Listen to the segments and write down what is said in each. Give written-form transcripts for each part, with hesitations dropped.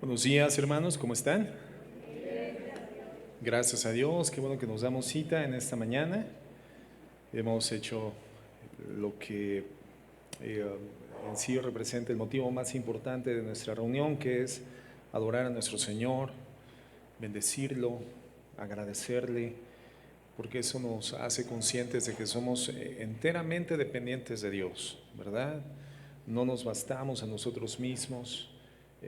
Buenos días, hermanos, ¿cómo están? Gracias a Dios, qué bueno que nos damos cita en esta mañana. Hemos hecho lo que en sí representa el motivo más importante de nuestra reunión, que es adorar a nuestro Señor, bendecirlo, agradecerle, porque eso nos hace conscientes de que somos enteramente dependientes de Dios, ¿verdad? No nos bastamos a nosotros mismos,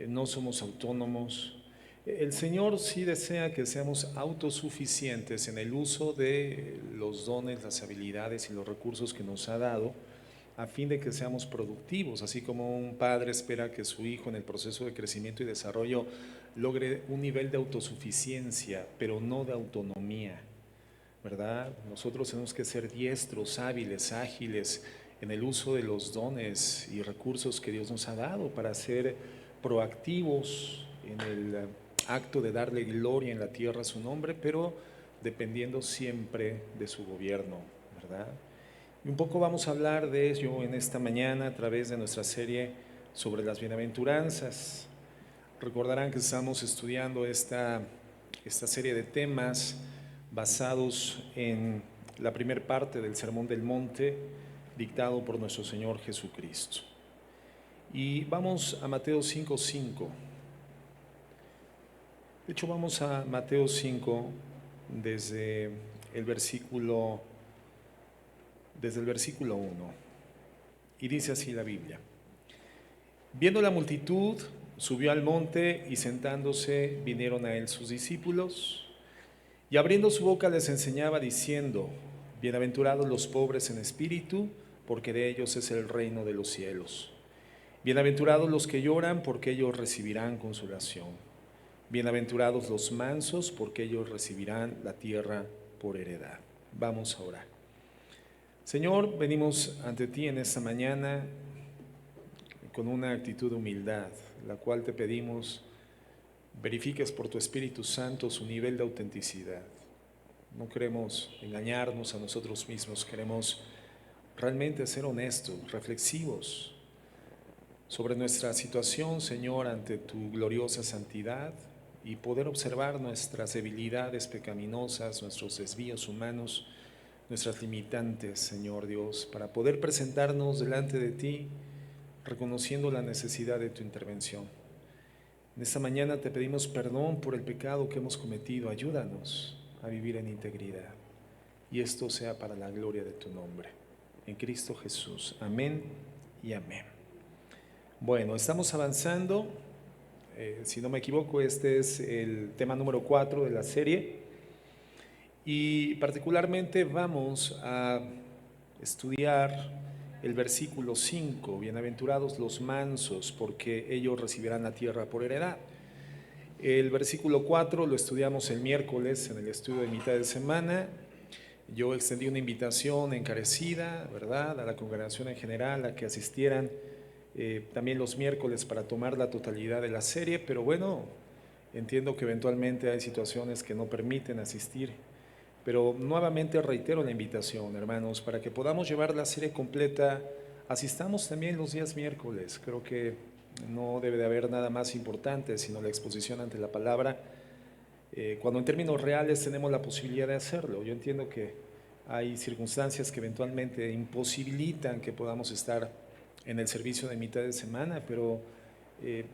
no somos autónomos. El Señor sí desea que seamos autosuficientes en el uso de los dones, las habilidades y los recursos que nos ha dado, a fin de que seamos productivos, así como un padre espera que su hijo en el proceso de crecimiento y desarrollo logre un nivel de autosuficiencia, pero no de autonomía, ¿verdad? Nosotros tenemos que ser diestros, hábiles, ágiles en el uso de los dones y recursos que Dios nos ha dado para ser proactivos en el acto de darle gloria en la tierra a su nombre, pero dependiendo siempre de su gobierno, ¿verdad? Y un poco vamos a hablar de ello en esta mañana a través de nuestra serie sobre las bienaventuranzas. Recordarán que estamos estudiando esta serie de temas basados en la primera parte del Sermón del Monte dictado por nuestro Señor Jesucristo. Y vamos a Mateo 5:5. De hecho, vamos a Mateo 5 desde el versículo 1. Y dice así la Biblia: Viendo la multitud, subió al monte y sentándose vinieron a él sus discípulos. Y abriendo su boca les enseñaba diciendo: Bienaventurados los pobres en espíritu, porque de ellos es el reino de los cielos. Bienaventurados los que lloran, porque ellos recibirán consolación. Bienaventurados los mansos, porque ellos recibirán la tierra por heredad. Vamos a orar. Señor, venimos ante ti en esta mañana con una actitud de humildad, la cual te pedimos verifiques por tu Espíritu Santo su nivel de autenticidad. No queremos engañarnos a nosotros mismos, queremos realmente ser honestos, reflexivos sobre nuestra situación, Señor, ante tu gloriosa santidad y poder observar nuestras debilidades pecaminosas, nuestros desvíos humanos, nuestras limitantes, Señor Dios, para poder presentarnos delante de ti reconociendo la necesidad de tu intervención. En esta mañana te pedimos perdón por el pecado que hemos cometido. Ayúdanos a vivir en integridad. Y esto sea para la gloria de tu nombre. En Cristo Jesús. Amén y amén. Bueno, estamos avanzando. Si no me equivoco, este es el tema número 4 de la serie. Y particularmente vamos a estudiar el versículo 5, bienaventurados los mansos, porque ellos recibirán la tierra por heredad. El versículo 4 lo estudiamos el miércoles en el estudio de mitad de semana. Yo extendí una invitación encarecida, ¿verdad?, a la congregación en general a que asistieran también los miércoles para tomar la totalidad de la serie, pero bueno, entiendo que eventualmente hay situaciones que no permiten asistir. Pero nuevamente reitero la invitación, hermanos, para que podamos llevar la serie completa. Asistamos también los días miércoles. Creo que no debe de haber nada más importante sino la exposición ante la palabra, cuando en términos reales tenemos la posibilidad de hacerlo. Yo entiendo que hay circunstancias que eventualmente imposibilitan que podamos estar en el servicio de mitad de semana, pero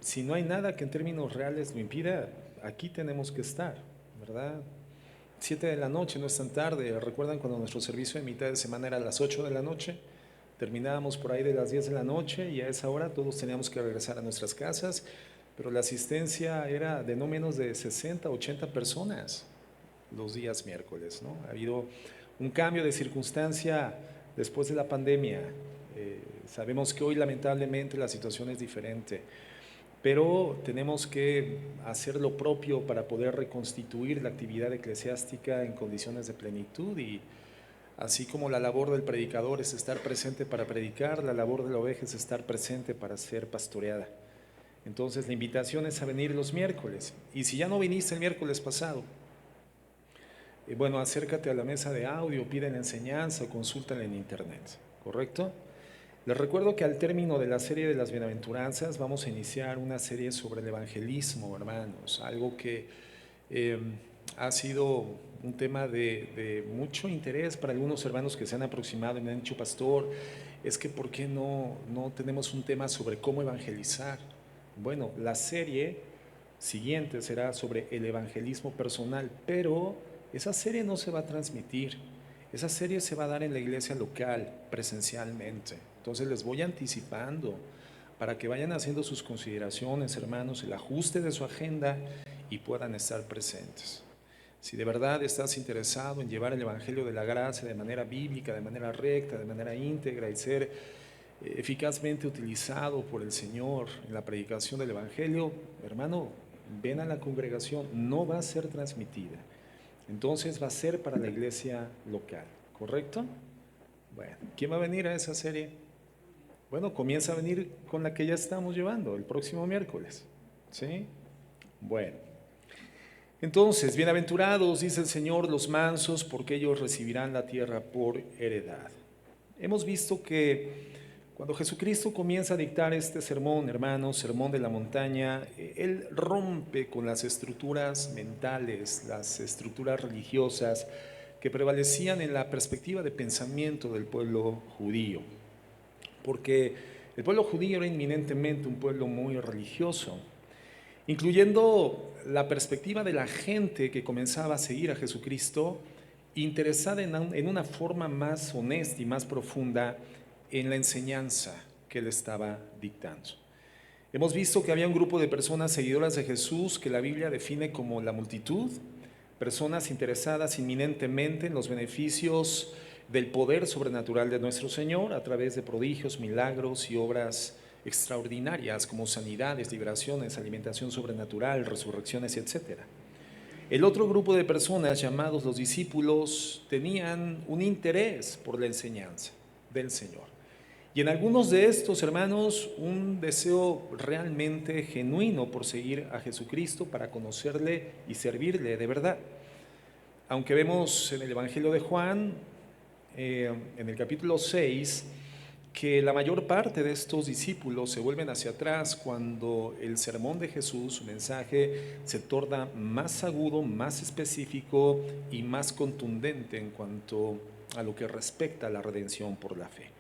si no hay nada que en términos reales lo impida, aquí tenemos que estar, ¿verdad? 7 de la noche, no es tan tarde. ¿Recuerdan cuando nuestro servicio de mitad de semana era a las 8 de la noche? Terminábamos por ahí de las 10 de la noche y a esa hora todos teníamos que regresar a nuestras casas, pero la asistencia era de no menos de 60, 80 personas los días miércoles, ¿no? Ha habido un cambio de circunstancia después de la pandemia. Sabemos que hoy lamentablemente la situación es diferente, pero tenemos que hacer lo propio para poder reconstituir la actividad eclesiástica en condiciones de plenitud. Y así como la labor del predicador es estar presente para predicar, la labor de la oveja es estar presente para ser pastoreada. Entonces la invitación es a venir los miércoles. Y si ya no viniste el miércoles pasado, bueno, acércate a la mesa de audio, pide la enseñanza o consúltala en internet, ¿correcto? Les recuerdo que al término de la serie de las bienaventuranzas vamos a iniciar una serie sobre el evangelismo, hermanos, algo que eh, ha sido un tema de mucho interés para algunos hermanos que se han aproximado y me han dicho, pastor, es que ¿por qué no tenemos un tema sobre cómo evangelizar? Bueno, la serie siguiente será sobre el evangelismo personal, pero esa serie no se va a transmitir. Esa serie se va a dar en la iglesia local, presencialmente. Entonces les voy anticipando para que vayan haciendo sus consideraciones, hermanos, el ajuste de su agenda y puedan estar presentes. Si de verdad estás interesado en llevar el Evangelio de la Gracia de manera bíblica, de manera recta, de manera íntegra y ser eficazmente utilizado por el Señor en la predicación del Evangelio, hermano, ven a la congregación, no va a ser transmitida. Entonces va a ser para la iglesia local, ¿correcto? Bueno, ¿quién va a venir a esa serie? Bueno, comienza a venir con la que ya estamos llevando el próximo miércoles, ¿sí? Bueno, entonces, bienaventurados, dice el Señor, los mansos, porque ellos recibirán la tierra por heredad. Hemos visto que cuando Jesucristo comienza a dictar este sermón, hermanos, sermón de la montaña, Él rompe con las estructuras mentales, las estructuras religiosas que prevalecían en la perspectiva de pensamiento del pueblo judío. Porque el pueblo judío era inminentemente un pueblo muy religioso, incluyendo la perspectiva de la gente que comenzaba a seguir a Jesucristo, interesada en una forma más honesta y más profunda en la enseñanza que él estaba dictando. Hemos visto que había un grupo de personas seguidoras de Jesús que la Biblia define como la multitud, personas interesadas inminentemente en los beneficios del poder sobrenatural de nuestro Señor a través de prodigios, milagros y obras extraordinarias como sanidades, liberaciones, alimentación sobrenatural, resurrecciones, etc. El otro grupo de personas llamados los discípulos tenían un interés por la enseñanza del Señor. Y en algunos de estos, hermanos, un deseo realmente genuino por seguir a Jesucristo para conocerle y servirle de verdad. Aunque vemos en el Evangelio de Juan, en el capítulo 6, que la mayor parte de estos discípulos se vuelven hacia atrás cuando el sermón de Jesús, su mensaje, se torna más agudo, más específico y más contundente en cuanto a lo que respecta a la redención por la fe.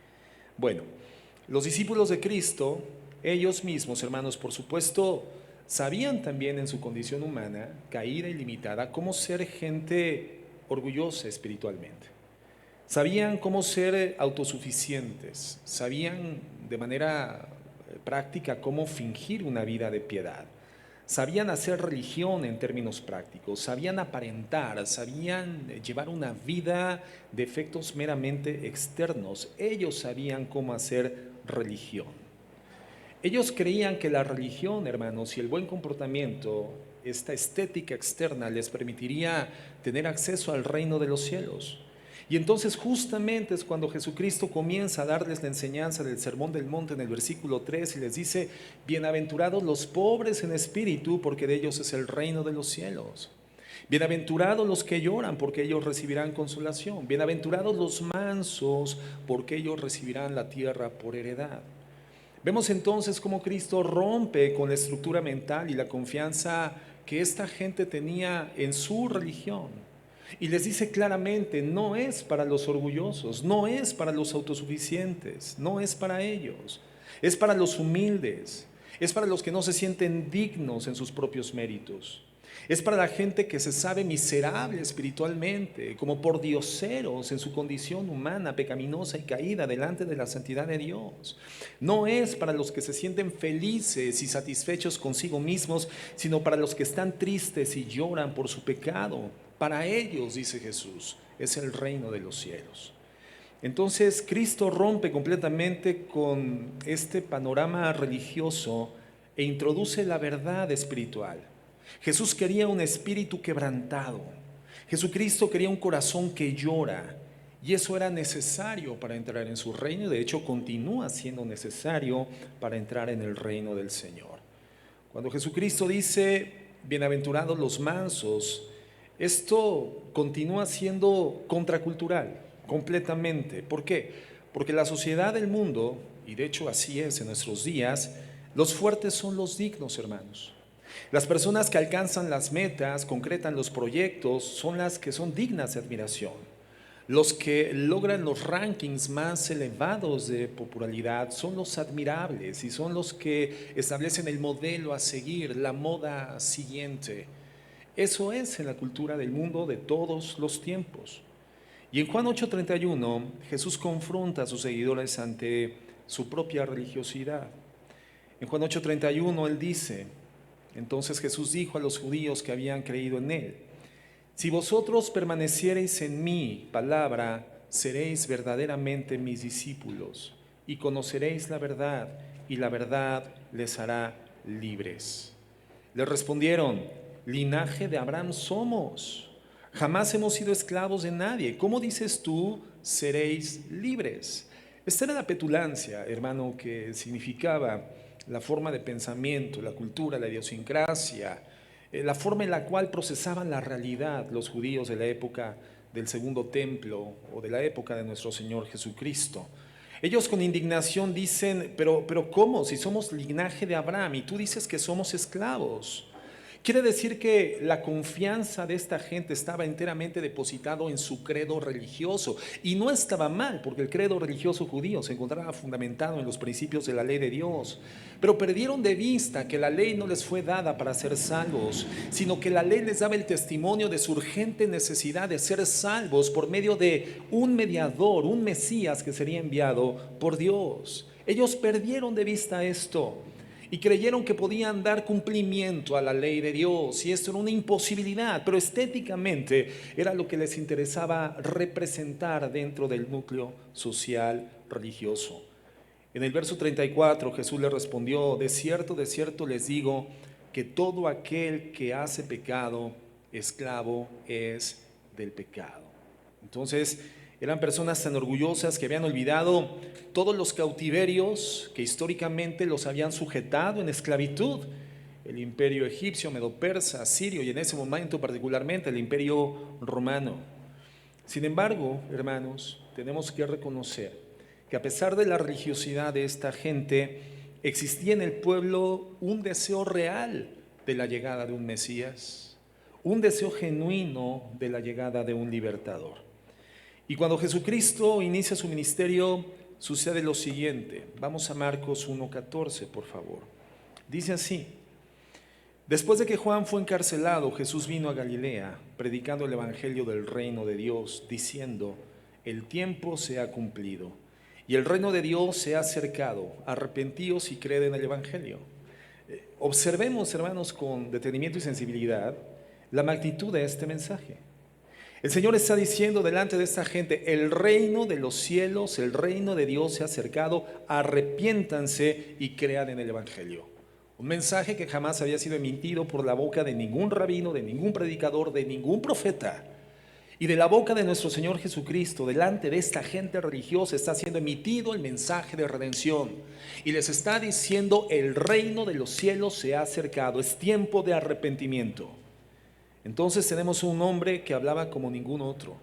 Bueno, los discípulos de Cristo, ellos mismos, hermanos, por supuesto, sabían también en su condición humana, caída y limitada, cómo ser gente orgullosa espiritualmente. Sabían cómo ser autosuficientes, sabían de manera práctica cómo fingir una vida de piedad. Sabían hacer religión en términos prácticos, sabían aparentar, sabían llevar una vida de efectos meramente externos. Ellos sabían cómo hacer religión. Ellos creían que la religión, hermanos, y el buen comportamiento, esta estética externa, les permitiría tener acceso al reino de los cielos. Y entonces justamente es cuando Jesucristo comienza a darles la enseñanza del Sermón del Monte en el versículo 3 y les dice, bienaventurados los pobres en espíritu, porque de ellos es el reino de los cielos. Bienaventurados los que lloran, porque ellos recibirán consolación. Bienaventurados los mansos, porque ellos recibirán la tierra por heredad. Vemos entonces cómo Cristo rompe con la estructura mental y la confianza que esta gente tenía en su religión. Y les dice claramente, no es para los orgullosos, no es para los autosuficientes, no es para ellos, es para los humildes, es para los que no se sienten dignos en sus propios méritos. Es para la gente que se sabe miserable espiritualmente, como pordioseros en su condición humana, pecaminosa y caída delante de la santidad de Dios. No es para los que se sienten felices y satisfechos consigo mismos, sino para los que están tristes y lloran por su pecado. Para ellos, dice Jesús, es el reino de los cielos. Entonces, Cristo rompe completamente con este panorama religioso e introduce la verdad espiritual. Jesús quería un espíritu quebrantado. Jesucristo quería un corazón que llora. Y eso era necesario para entrar en su reino. De hecho, continúa siendo necesario para entrar en el reino del Señor. Cuando Jesucristo dice, bienaventurados los mansos, esto continúa siendo contracultural, completamente. ¿Por qué? Porque la sociedad del mundo y de hecho así es en nuestros días, los fuertes son los dignos, hermanos. Las personas que alcanzan las metas, concretan los proyectos, son las que son dignas de admiración. Los que logran los rankings más elevados de popularidad son los admirables y son los que establecen el modelo a seguir, la moda siguiente. Eso es en la cultura del mundo de todos los tiempos. Y en Juan 8:31, Jesús confronta a sus seguidores ante su propia religiosidad. En Juan 8:31 él dice: entonces Jesús dijo a los judíos que habían creído en él: si vosotros permaneciereis en mi palabra, seréis verdaderamente mis discípulos y conoceréis la verdad, y la verdad les hará libres. Le respondieron: linaje de Abraham somos, jamás hemos sido esclavos de nadie. ¿Cómo dices tú, seréis libres? Esta era la petulancia, hermano, que significaba la forma de pensamiento, la cultura, la idiosincrasia, la forma en la cual procesaban la realidad los judíos de la época del segundo templo o de la época de nuestro Señor Jesucristo. Ellos con indignación dicen: pero ¿cómo? Si somos linaje de Abraham y tú dices que somos esclavos. Quiere decir que la confianza de esta gente estaba enteramente depositado en su credo religioso. Y no estaba mal, porque el credo religioso judío se encontraba fundamentado en los principios de la ley de Dios. Pero perdieron de vista que la ley no les fue dada para ser salvos, sino que la ley les daba el testimonio de su urgente necesidad de ser salvos por medio de un mediador, un Mesías que sería enviado por Dios. Ellos perdieron de vista esto y creyeron que podían dar cumplimiento a la ley de Dios, y esto era una imposibilidad, pero estéticamente era lo que les interesaba representar dentro del núcleo social religioso. En el verso 34 Jesús le respondió: de cierto les digo que todo aquel que hace pecado, esclavo es del pecado. Entonces, eran personas tan orgullosas que habían olvidado todos los cautiverios que históricamente los habían sujetado en esclavitud. El imperio egipcio, medo-persa, asirio y en ese momento particularmente el imperio romano. Sin embargo, hermanos, tenemos que reconocer que a pesar de la religiosidad de esta gente, existía en el pueblo un deseo real de la llegada de un Mesías, un deseo genuino de la llegada de un libertador. Y cuando Jesucristo inicia su ministerio, sucede lo siguiente. Vamos a Marcos 1:14, por favor. Dice así: después de que Juan fue encarcelado, Jesús vino a Galilea, predicando el evangelio del reino de Dios, diciendo: el tiempo se ha cumplido y el reino de Dios se ha acercado. Arrepentíos y creed en el evangelio. Observemos, hermanos, con detenimiento y sensibilidad la magnitud de este mensaje. El Señor está diciendo delante de esta gente: el reino de los cielos, el reino de Dios se ha acercado, arrepiéntanse y crean en el evangelio. Un mensaje que jamás había sido emitido por la boca de ningún rabino, de ningún predicador, de ningún profeta. Y de la boca de nuestro Señor Jesucristo, delante de esta gente religiosa, está siendo emitido el mensaje de redención. Y les está diciendo: el reino de los cielos se ha acercado, es tiempo de arrepentimiento. Entonces tenemos un hombre que hablaba como ningún otro.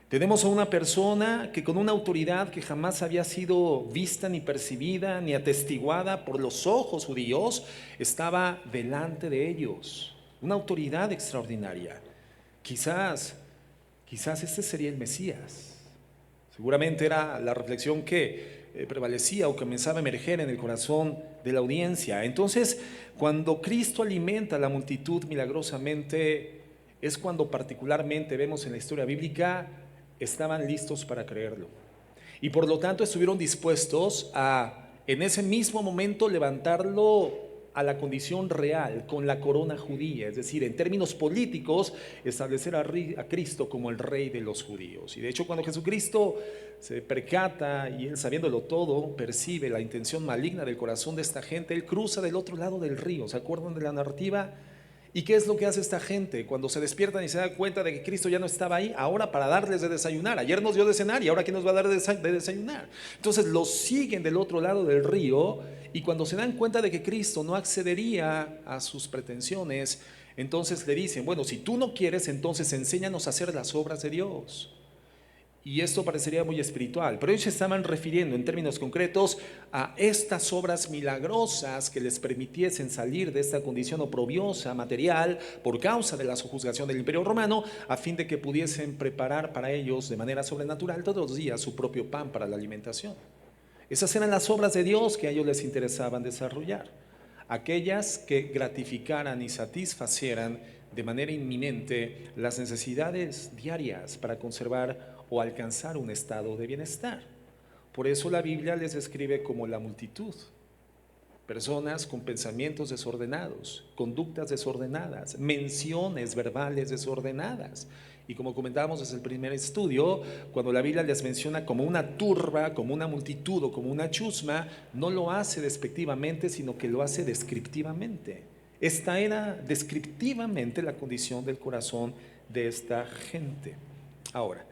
Tenemos a una persona que con una autoridad que jamás había sido vista ni percibida ni atestiguada por los ojos judíos, estaba delante de ellos. Una autoridad extraordinaria. Quizás este sería el Mesías. Seguramente era la reflexión que prevalecía o comenzaba a emerger en el corazón de la audiencia. Entonces, cuando Cristo alimenta a la multitud milagrosamente, es cuando particularmente vemos en la historia bíblica, estaban listos para creerlo. Y por lo tanto estuvieron dispuestos a, en ese mismo momento, levantarlo a la condición real, con la corona judía, es decir, en términos políticos, establecer a Cristo como el rey de los judíos. Y de hecho, cuando Jesucristo se percata y él, sabiéndolo todo, percibe la intención maligna del corazón de esta gente, él cruza del otro lado del río. ¿Se acuerdan de la narrativa? ¿Y qué es lo que hace esta gente? Cuando se despiertan y se dan cuenta de que Cristo ya no estaba ahí, ahora para darles de desayunar. Ayer nos dio de cenar y ahora ¿quién nos va a dar de desayunar? Entonces los siguen del otro lado del río, y cuando se dan cuenta de que Cristo no accedería a sus pretensiones, entonces le dicen: bueno, si tú no quieres, entonces enséñanos a hacer las obras de Dios. Y esto parecería muy espiritual, pero ellos se estaban refiriendo en términos concretos a estas obras milagrosas que les permitiesen salir de esta condición oprobiosa material por causa de la sojuzgación del Imperio Romano, a fin de que pudiesen preparar para ellos de manera sobrenatural todos los días su propio pan para la alimentación. Esas eran las obras de Dios que a ellos les interesaban desarrollar, aquellas que gratificaran y satisfacieran de manera inminente las necesidades diarias para conservar o alcanzar un estado de bienestar. Por eso la Biblia les describe como la multitud, personas con pensamientos desordenados, conductas desordenadas, menciones verbales desordenadas. Y como comentábamos desde el primer estudio, cuando la Biblia les menciona como una turba, como una multitud o como una chusma, no lo hace despectivamente, sino que lo hace descriptivamente. Esta era descriptivamente la condición del corazón de esta gente. Ahora,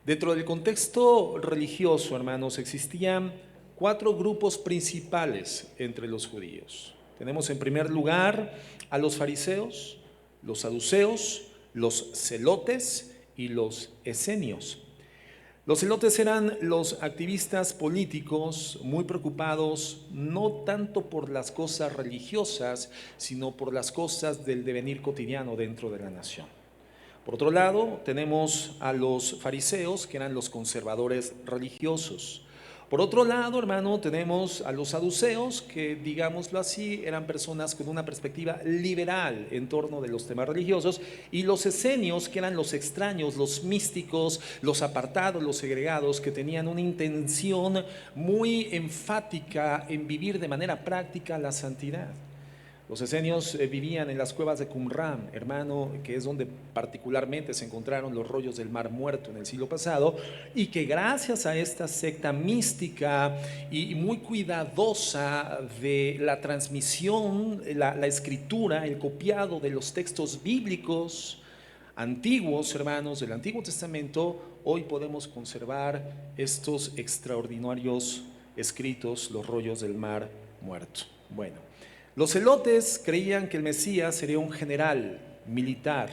dentro del contexto religioso, hermanos, existían 4 grupos principales entre los judíos. Tenemos en primer lugar a los fariseos, los saduceos, los celotes y los esenios. Los celotes eran los activistas políticos muy preocupados no tanto por las cosas religiosas, sino por las cosas del devenir cotidiano dentro de la nación. Por otro lado, tenemos a los fariseos, que eran los conservadores religiosos. Por otro lado, hermano, tenemos a los saduceos, que, digámoslo así, eran personas con una perspectiva liberal en torno de los temas religiosos, y los esenios, que eran los extraños, los místicos, los apartados, los segregados, que tenían una intención muy enfática en vivir de manera práctica la santidad. Los esenios vivían en las cuevas de Qumran, hermano, que es donde particularmente se encontraron los rollos del Mar Muerto en el siglo pasado, y que gracias a esta secta mística y muy cuidadosa de la transmisión, la escritura, el copiado de los textos bíblicos antiguos, hermanos, del Antiguo Testamento, hoy podemos conservar estos extraordinarios escritos, los rollos del Mar Muerto. Bueno, los celotes creían que el Mesías sería un general militar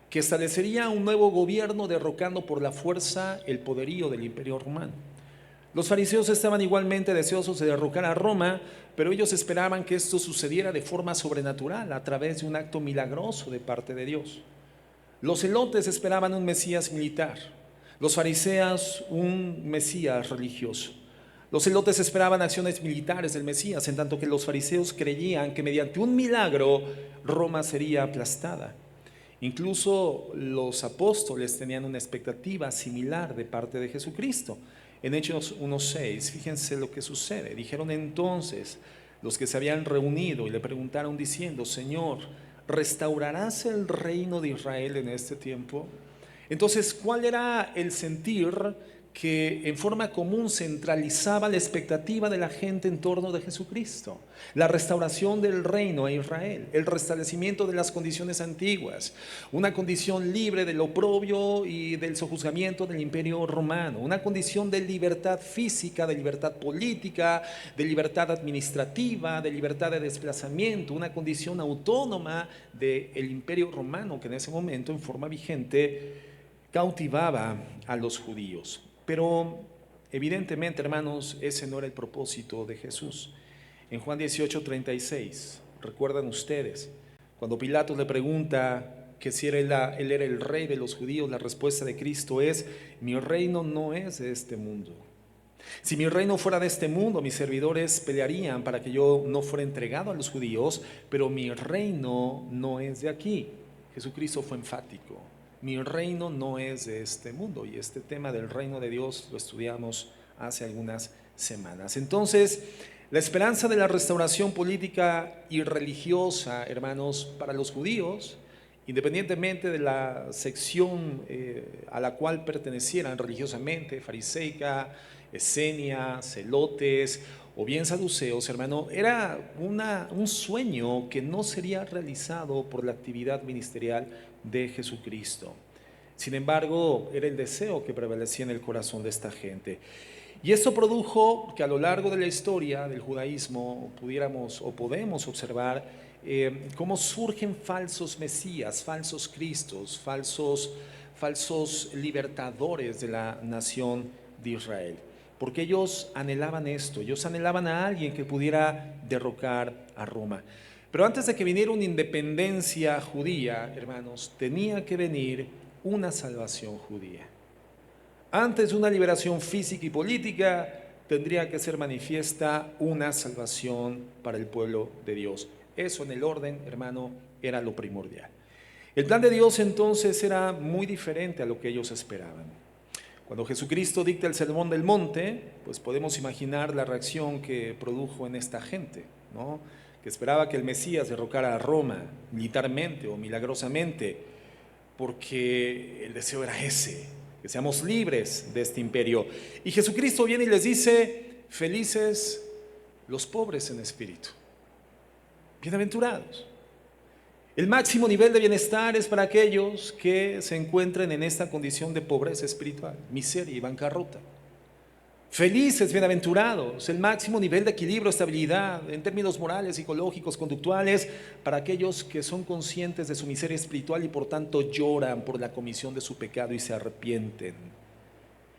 que establecería un nuevo gobierno derrocando por la fuerza el poderío del Imperio Romano. Los fariseos estaban igualmente deseosos de derrocar a Roma, pero ellos esperaban que esto sucediera de forma sobrenatural a través de un acto milagroso de parte de Dios. Los celotes esperaban un Mesías militar, los fariseos un Mesías religioso. Los celotes esperaban acciones militares del Mesías, en tanto que los fariseos creían que mediante un milagro Roma sería aplastada. Incluso los apóstoles tenían una expectativa similar de parte de Jesucristo. En Hechos 1:6, fíjense lo que sucede. Dijeron entonces los que se habían reunido y le preguntaron diciendo: Señor, ¿restaurarás el reino de Israel en este tiempo? Entonces, ¿cuál era el sentir que en forma común centralizaba la expectativa de la gente en torno de Jesucristo? La restauración del reino a Israel, el restablecimiento de las condiciones antiguas, una condición libre del oprobio y del sojuzgamiento del Imperio Romano, una condición de libertad física, de libertad política, de libertad administrativa, de libertad de desplazamiento, una condición autónoma del Imperio Romano que en ese momento en forma vigente cautivaba a los judíos. Pero evidentemente, hermanos, ese no era el propósito de Jesús. En Juan 18:36, recuerdan ustedes, cuando Pilato le pregunta que si él era el rey de los judíos, la respuesta de Cristo es: mi reino no es de este mundo. Si mi reino fuera de este mundo, mis servidores pelearían para que yo no fuera entregado a los judíos, pero mi reino no es de aquí. Jesucristo fue enfático: mi reino no es de este mundo. Y este tema del reino de Dios lo estudiamos hace algunas semanas. Entonces, la esperanza de la restauración política y religiosa, hermanos, para los judíos, independientemente de la sección a la cual pertenecieran religiosamente, fariseica, esenia, celotes o bien saduceos, hermano, era un sueño que no sería realizado por la actividad ministerial de Jesucristo. Sin embargo, era el deseo que prevalecía en el corazón de esta gente. Y esto produjo que a lo largo de la historia del judaísmo pudiéramos o podemos observar cómo surgen falsos mesías, falsos cristos, falsos libertadores de la nación de Israel, porque ellos anhelaban esto, ellos anhelaban a alguien que pudiera derrocar a Roma. Pero antes de que viniera una independencia judía, hermanos, tenía que venir una salvación judía. Antes de una liberación física y política, tendría que ser manifiesta una salvación para el pueblo de Dios. Eso en el orden, hermano, era lo primordial. El plan de Dios entonces era muy diferente a lo que ellos esperaban. Cuando Jesucristo dicta el Sermón del Monte, pues podemos imaginar la reacción que produjo en esta gente, ¿no? Que esperaba que el Mesías derrocara a Roma militarmente o milagrosamente, porque el deseo era ese, que seamos libres de este imperio. Y Jesucristo viene y les dice: felices los pobres en espíritu, bienaventurados. El máximo nivel de bienestar es para aquellos que se encuentren en esta condición de pobreza espiritual, miseria y bancarrota. Felices, bienaventurados, el máximo nivel de equilibrio, estabilidad en términos morales, psicológicos, conductuales, para aquellos que son conscientes de su miseria espiritual y por tanto lloran por la comisión de su pecado y se arrepienten.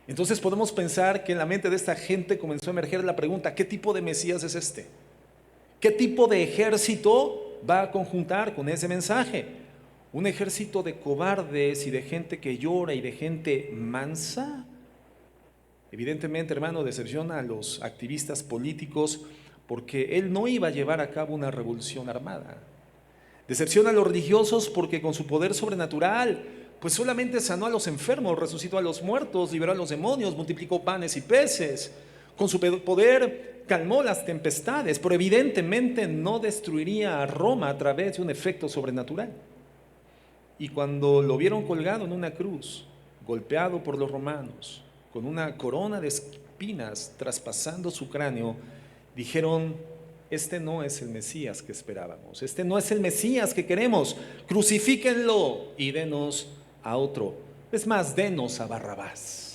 Entonces podemos pensar que en la mente de esta gente comenzó a emerger la pregunta: ¿qué tipo de Mesías es este? ¿Qué tipo de ejército va a conjuntar con ese mensaje? ¿Un ejército de cobardes y de gente que llora y de gente mansa? Evidentemente, hermano, decepciona a los activistas políticos porque él no iba a llevar a cabo una revolución armada. Decepciona a los religiosos porque con su poder sobrenatural, pues solamente sanó a los enfermos, resucitó a los muertos, liberó a los demonios, multiplicó panes y peces. Con su poder calmó las tempestades, pero evidentemente no destruiría a Roma a través de un efecto sobrenatural. Y cuando lo vieron colgado en una cruz, golpeado por los romanos, con una corona de espinas traspasando su cráneo, dijeron: este no es el Mesías que esperábamos, este no es el Mesías que queremos, crucifíquenlo y denos a otro, es más, denos a Barrabás.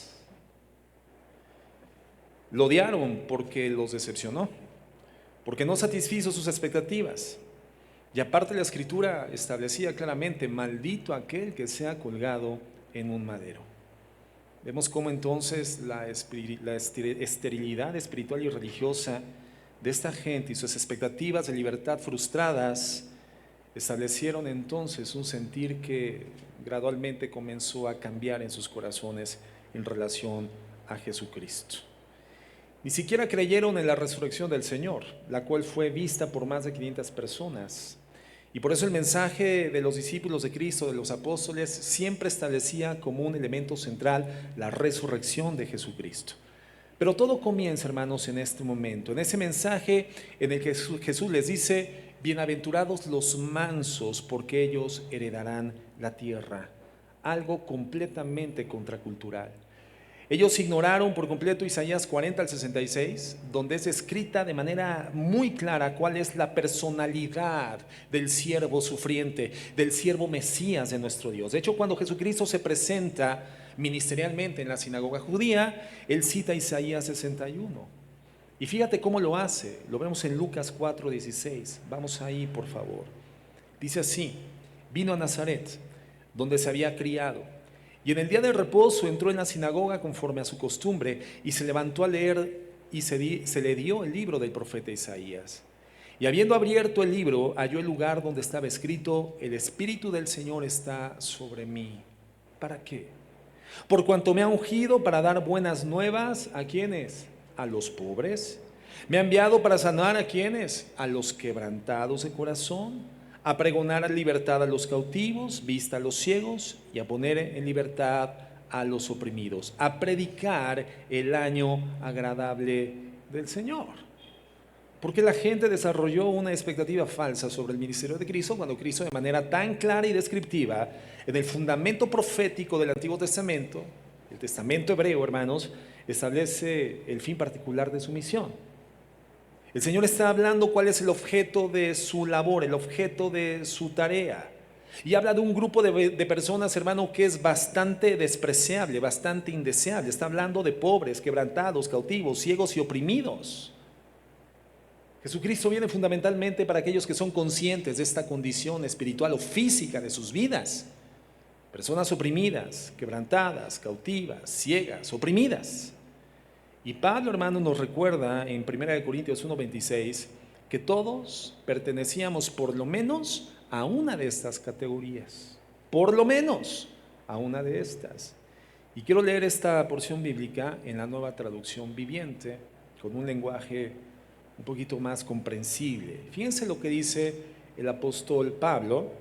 Lo odiaron porque los decepcionó, porque no satisfizo sus expectativas. Y aparte la Escritura establecía claramente: maldito aquel que sea colgado en un madero. Vemos cómo entonces la esterilidad espiritual y religiosa de esta gente y sus expectativas de libertad frustradas establecieron entonces un sentir que gradualmente comenzó a cambiar en sus corazones en relación a Jesucristo. Ni siquiera creyeron en la resurrección del Señor, la cual fue vista por más de 500 personas. Y por eso el mensaje de los discípulos de Cristo, de los apóstoles, siempre establecía como un elemento central la resurrección de Jesucristo. Pero todo comienza, hermanos, en este momento, en ese mensaje en el que Jesús les dice: bienaventurados los mansos, porque ellos heredarán la tierra. Algo completamente contracultural. Ellos ignoraron por completo Isaías 40 al 66, donde es escrita de manera muy clara cuál es la personalidad del siervo sufriente, del siervo Mesías de nuestro Dios. De hecho, cuando Jesucristo se presenta ministerialmente en la sinagoga judía, él cita Isaías 61. Y fíjate cómo lo hace, lo vemos en Lucas 4:16. Vamos ahí, por favor. Dice así: vino a Nazaret, donde se había criado, y en el día del reposo entró en la sinagoga conforme a su costumbre, y se levantó a leer, y se le dio el libro del profeta Isaías. Y habiendo abierto el libro, halló el lugar donde estaba escrito: el Espíritu del Señor está sobre mí. ¿Para qué? Por cuanto me ha ungido para dar buenas nuevas, ¿a quiénes? A los pobres. Me ha enviado para sanar, ¿a quiénes? A los quebrantados de corazón, a pregonar libertad a los cautivos, vista a los ciegos, y a poner en libertad a los oprimidos, a predicar el año agradable del Señor. Porque la gente desarrolló una expectativa falsa sobre el ministerio de Cristo, cuando Cristo, de manera tan clara y descriptiva, en el fundamento profético del Antiguo Testamento, el Testamento hebreo, hermanos, establece el fin particular de su misión. El Señor está hablando cuál es el objeto de su labor, el objeto de su tarea. Y habla de un grupo de personas, hermano, que es bastante despreciable, bastante indeseable. Está hablando de pobres, quebrantados, cautivos, ciegos y oprimidos. Jesucristo viene fundamentalmente para aquellos que son conscientes de esta condición espiritual o física de sus vidas. Personas oprimidas, quebrantadas, cautivas, ciegas, oprimidas. Y Pablo, hermano, nos recuerda en 1 Corintios 1:26 que todos pertenecíamos por lo menos a una de estas categorías. Por lo menos a una de estas. Y quiero leer esta porción bíblica en la Nueva Traducción Viviente, con un lenguaje un poquito más comprensible. Fíjense lo que dice el apóstol Pablo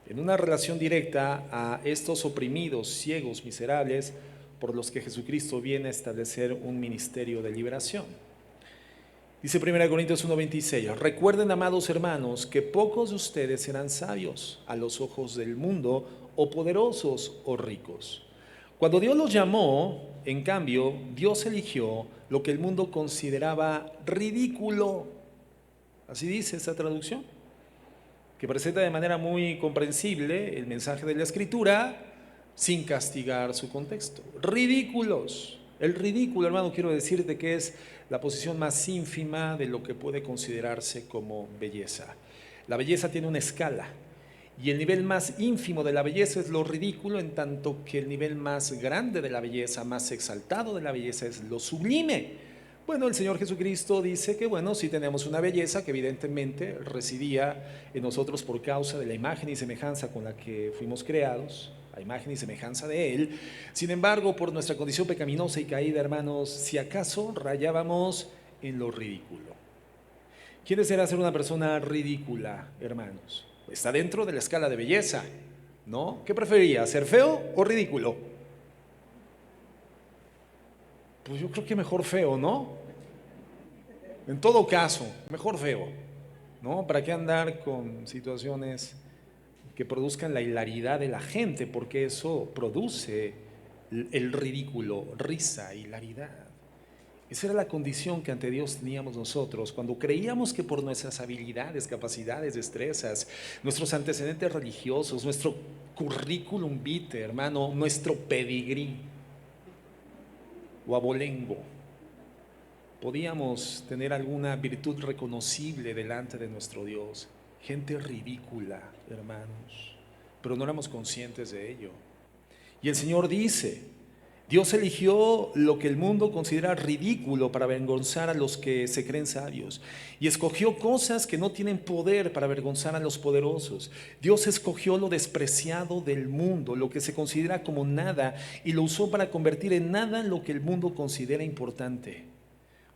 en una relación directa a estos oprimidos, ciegos, miserables, por los que Jesucristo viene a establecer un ministerio de liberación. Dice 1 Corintios 1:26, recuerden, amados hermanos, que pocos de ustedes serán sabios a los ojos del mundo, o poderosos o ricos. Cuando Dios los llamó, en cambio, Dios eligió lo que el mundo consideraba ridículo. Así dice esta traducción, que presenta de manera muy comprensible el mensaje de la Escritura, sin castigar su contexto. Ridículos. El ridículo, hermano, quiero decirte que es la posición más ínfima de lo que puede considerarse como belleza. La belleza tiene una escala y el nivel más ínfimo de la belleza es lo ridículo, en tanto que el nivel más grande de la belleza, más exaltado de la belleza, es lo sublime. Bueno, el Señor Jesucristo dice que sí tenemos una belleza que evidentemente residía en nosotros por causa de la imagen y semejanza con la que fuimos creados, a imagen y semejanza de Él. Sin embargo, por nuestra condición pecaminosa y caída, hermanos, si acaso rayábamos en lo ridículo. ¿Quién desea ser una persona ridícula, hermanos? Está dentro de la escala de belleza, ¿no? ¿Qué prefería, ser feo o ridículo? Pues yo creo que mejor feo, ¿no? En todo caso, mejor feo, ¿no? ¿Para qué andar con situaciones que produzcan la hilaridad de la gente? Porque eso produce el ridículo, risa, hilaridad. Esa era la condición que ante Dios teníamos nosotros cuando creíamos que por nuestras habilidades, capacidades, destrezas, nuestros antecedentes religiosos, nuestro currículum vitae, hermano, nuestro pedigrí o abolengo, podíamos tener alguna virtud reconocible delante de nuestro Dios. Gente ridícula, hermanos, pero no éramos conscientes de ello. Y el Señor dice, Dios eligió lo que el mundo considera ridículo para avergonzar a los que se creen sabios, y escogió cosas que no tienen poder para avergonzar a los poderosos. Dios escogió lo despreciado del mundo, lo que se considera como nada, y lo usó para convertir en nada lo que el mundo considera importante.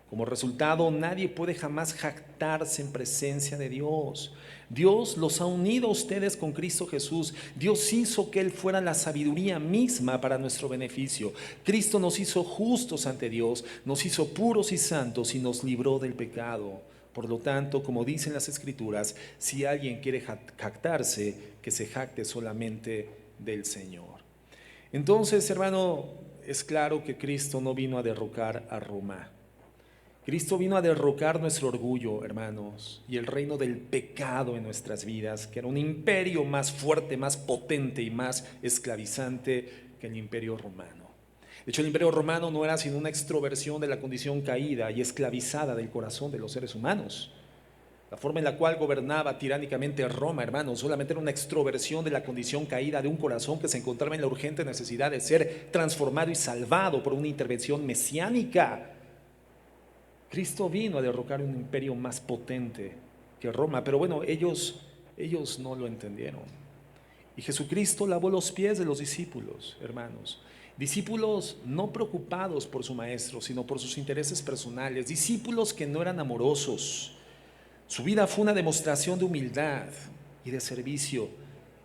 Como resultado, nadie puede jamás jactarse en presencia de Dios. Dios los ha unido a ustedes con Cristo Jesús. Dios hizo que Él fuera la sabiduría misma para nuestro beneficio. Cristo nos hizo justos ante Dios, nos hizo puros y santos y nos libró del pecado. Por lo tanto, como dicen las Escrituras, si alguien quiere jactarse, que se jacte solamente del Señor. Entonces, hermano, es claro que Cristo no vino a derrocar a Roma. Cristo vino a derrocar nuestro orgullo, hermanos, y el reino del pecado en nuestras vidas, que era un imperio más fuerte, más potente y más esclavizante que el imperio romano. De hecho, el imperio romano no era sino una extroversión de la condición caída y esclavizada del corazón de los seres humanos. La forma en la cual gobernaba tiránicamente Roma, hermanos, solamente era una extroversión de la condición caída de un corazón que se encontraba en la urgente necesidad de ser transformado y salvado por una intervención mesiánica. Cristo vino a derrocar un imperio más potente que Roma, pero ellos no lo entendieron. Y Jesucristo lavó los pies de los discípulos, hermanos. Discípulos no preocupados por su maestro, sino por sus intereses personales. Discípulos que no eran amorosos. Su vida fue una demostración de humildad y de servicio.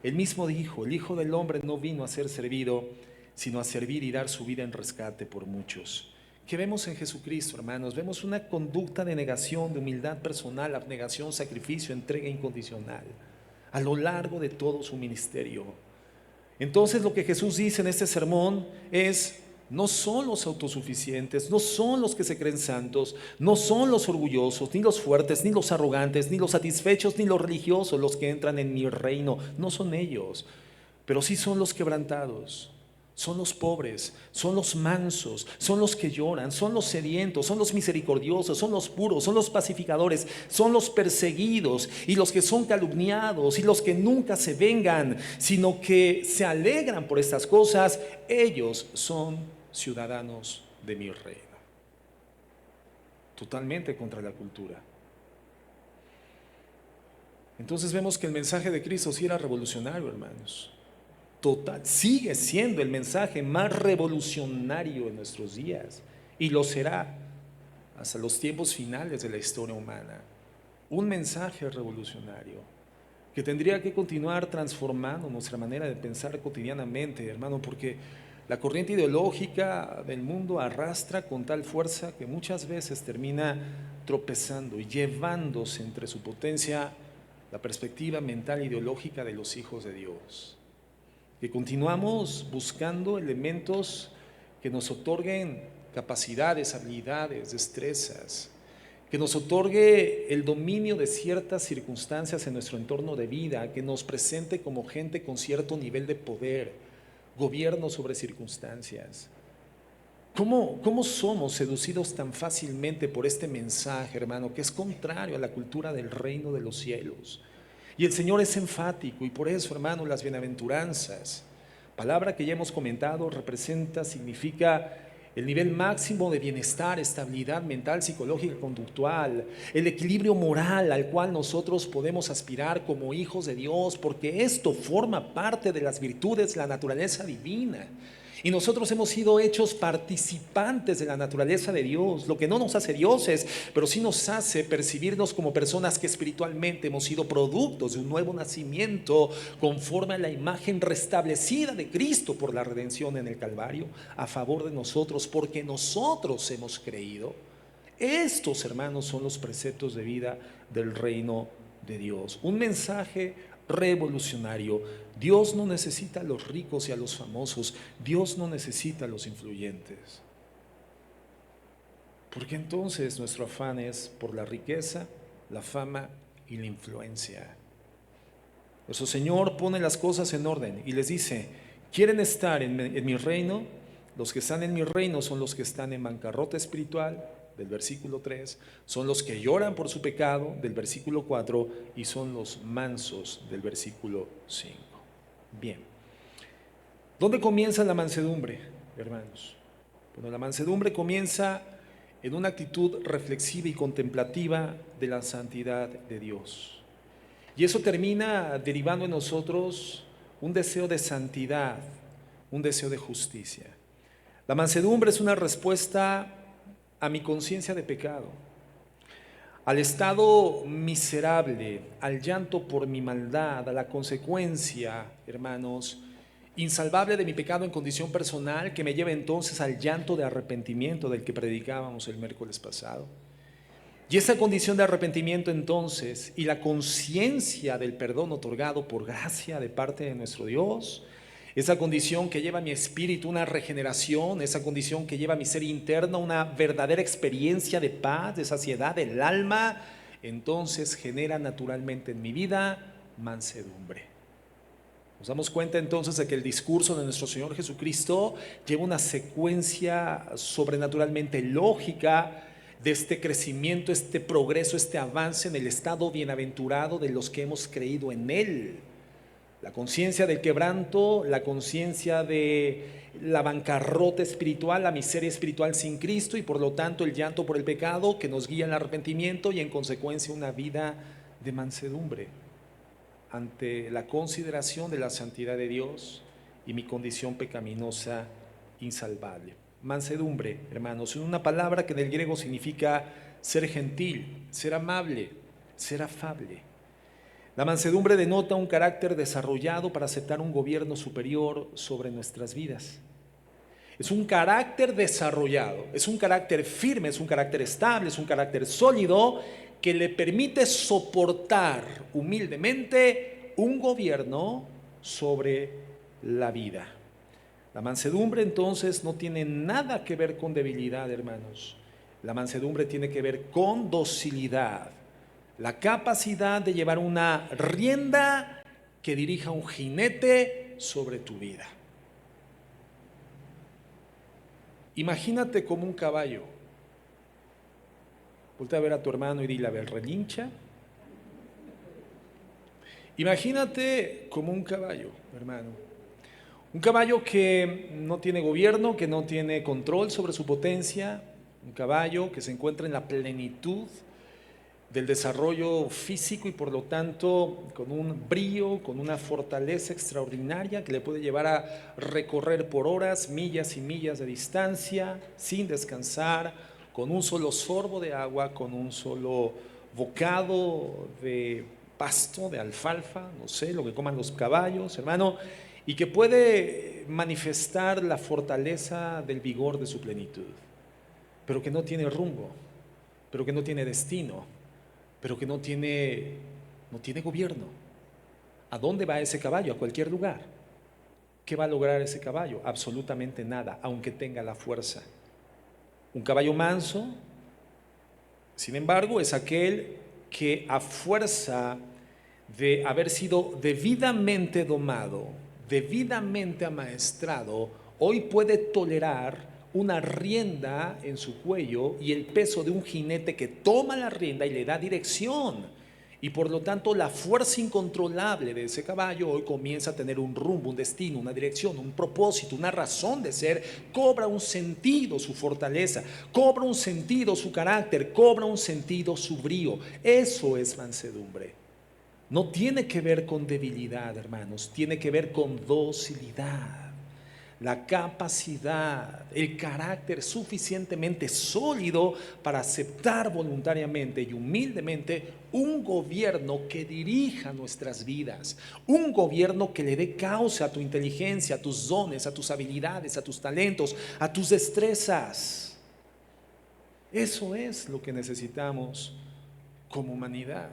Él mismo dijo, el Hijo del Hombre no vino a ser servido, sino a servir y dar su vida en rescate por muchos. ¿Qué vemos en Jesucristo, hermanos? Vemos una conducta de negación, de humildad personal, abnegación, sacrificio, entrega incondicional a lo largo de todo su ministerio. Entonces lo que Jesús dice en este sermón es, no son los autosuficientes, no son los que se creen santos, no son los orgullosos, ni los fuertes, ni los arrogantes, ni los satisfechos, ni los religiosos los que entran en mi reino, no son ellos, pero sí son los quebrantados. son los pobres, son los mansos, son los que lloran, son los sedientos, son los misericordiosos, son los puros, son los pacificadores, son los perseguidos y los que son calumniados y los que nunca se vengan, sino que se alegran por estas cosas. Ellos son ciudadanos de mi reino. Totalmente contra la cultura. Entonces vemos que el mensaje de Cristo sí era revolucionario, hermanos. Total, sigue siendo el mensaje más revolucionario en nuestros días y lo será hasta los tiempos finales de la historia humana. Un mensaje revolucionario que tendría que continuar transformando nuestra manera de pensar cotidianamente, hermano, porque la corriente ideológica del mundo arrastra con tal fuerza que muchas veces termina tropezando y llevándose entre su potencia la perspectiva mental ideológica de los hijos de Dios. Que continuamos buscando elementos que nos otorguen capacidades, habilidades, destrezas, que nos otorgue el dominio de ciertas circunstancias en nuestro entorno de vida, que nos presente como gente con cierto nivel de poder, gobierno sobre circunstancias. ¿Cómo somos seducidos tan fácilmente por este mensaje, hermano, que es contrario a la cultura del reino de los cielos? Y el Señor es enfático, y por eso, hermano, las bienaventuranzas, palabra que ya hemos comentado, representa, significa el nivel máximo de bienestar, estabilidad mental, psicológica, conductual, el equilibrio moral al cual nosotros podemos aspirar como hijos de Dios, porque esto forma parte de las virtudes de la naturaleza divina. Y nosotros hemos sido hechos participantes de la naturaleza de Dios, lo que no nos hace dioses, pero sí nos hace percibirnos como personas que espiritualmente hemos sido productos de un nuevo nacimiento conforme a la imagen restablecida de Cristo por la redención en el Calvario a favor de nosotros, porque nosotros hemos creído. Estos, hermanos, son los preceptos de vida del reino de Dios. Un mensaje revolucionario. Dios no necesita a los ricos y a los famosos. Dios no necesita a los influyentes. Porque entonces nuestro afán es por la riqueza, la fama y la influencia. Nuestro Señor pone las cosas en orden y les dice: ¿quieren estar en mi reino? Los que están en mi reino son los que están en bancarrota espiritual, del versículo 3, son los que lloran por su pecado, del versículo 4, y son los mansos, del versículo 5. Bien, ¿dónde comienza la mansedumbre, hermanos? Bueno, la mansedumbre comienza en una actitud reflexiva y contemplativa de la santidad de Dios. Y eso termina derivando en nosotros un deseo de santidad, un deseo de justicia. La mansedumbre es una respuesta a mi conciencia de pecado, al estado miserable, al llanto por mi maldad, a la consecuencia, hermanos, insalvable de mi pecado en condición personal, que me lleva entonces al llanto de arrepentimiento del que predicábamos el miércoles pasado. Y esa condición de arrepentimiento entonces y la conciencia del perdón otorgado por gracia de parte de nuestro Dios, esa condición que lleva a mi espíritu una regeneración, esa condición que lleva a mi ser interno una verdadera experiencia de paz, de saciedad del alma, entonces genera naturalmente en mi vida mansedumbre. Nos damos cuenta entonces de que el discurso de nuestro Señor Jesucristo lleva una secuencia sobrenaturalmente lógica de este crecimiento, este progreso, este avance en el estado bienaventurado de los que hemos creído en Él. La conciencia del quebranto, la conciencia de la bancarrota espiritual, la miseria espiritual sin Cristo y por lo tanto el llanto por el pecado que nos guía al arrepentimiento y en consecuencia una vida de mansedumbre ante la consideración de la santidad de Dios y mi condición pecaminosa insalvable. Mansedumbre, hermanos, es una palabra que en el griego significa ser gentil, ser amable, ser afable. La mansedumbre denota un carácter desarrollado para aceptar un gobierno superior sobre nuestras vidas. Es un carácter desarrollado, es un carácter firme, es un carácter estable, es un carácter sólido que le permite soportar humildemente un gobierno sobre la vida. La mansedumbre entonces no tiene nada que ver con debilidad, hermanos. La mansedumbre tiene que ver con docilidad. La capacidad de llevar una rienda que dirija un jinete sobre tu vida. Imagínate como un caballo. Voltea a ver a tu hermano y dile, a ver, relincha. Imagínate como un caballo, hermano. Un caballo que no tiene gobierno, que no tiene control sobre su potencia. Un caballo que se encuentra en la plenitud del desarrollo físico y por lo tanto con un brío, con una fortaleza extraordinaria que le puede llevar a recorrer por horas, millas y millas de distancia sin descansar, con un solo sorbo de agua, con un solo bocado de pasto, de alfalfa, no sé, lo que coman los caballos, hermano, y que puede manifestar la fortaleza del vigor de su plenitud, pero que no tiene rumbo, pero que no tiene destino, pero que no tiene gobierno. ¿A dónde va ese caballo? A cualquier lugar. ¿Qué va a lograr ese caballo? Absolutamente nada, aunque tenga la fuerza. Un caballo manso, sin embargo, es aquel que a fuerza de haber sido debidamente domado, debidamente amaestrado, hoy puede tolerar una rienda en su cuello y el peso de un jinete que toma la rienda y le da dirección. Y por lo tanto la fuerza incontrolable de ese caballo hoy comienza a tener un rumbo, un destino, una dirección, un propósito, una razón de ser. Cobra un sentido su fortaleza, cobra un sentido su carácter, cobra un sentido su brío. Eso es mansedumbre. No tiene que ver con debilidad, hermanos, tiene que ver con docilidad. La capacidad, el carácter suficientemente sólido para aceptar voluntariamente y humildemente un gobierno que dirija nuestras vidas, un gobierno que le dé causa a tu inteligencia, a tus dones, a tus habilidades, a tus talentos, a tus destrezas. Eso es lo que necesitamos como humanidad.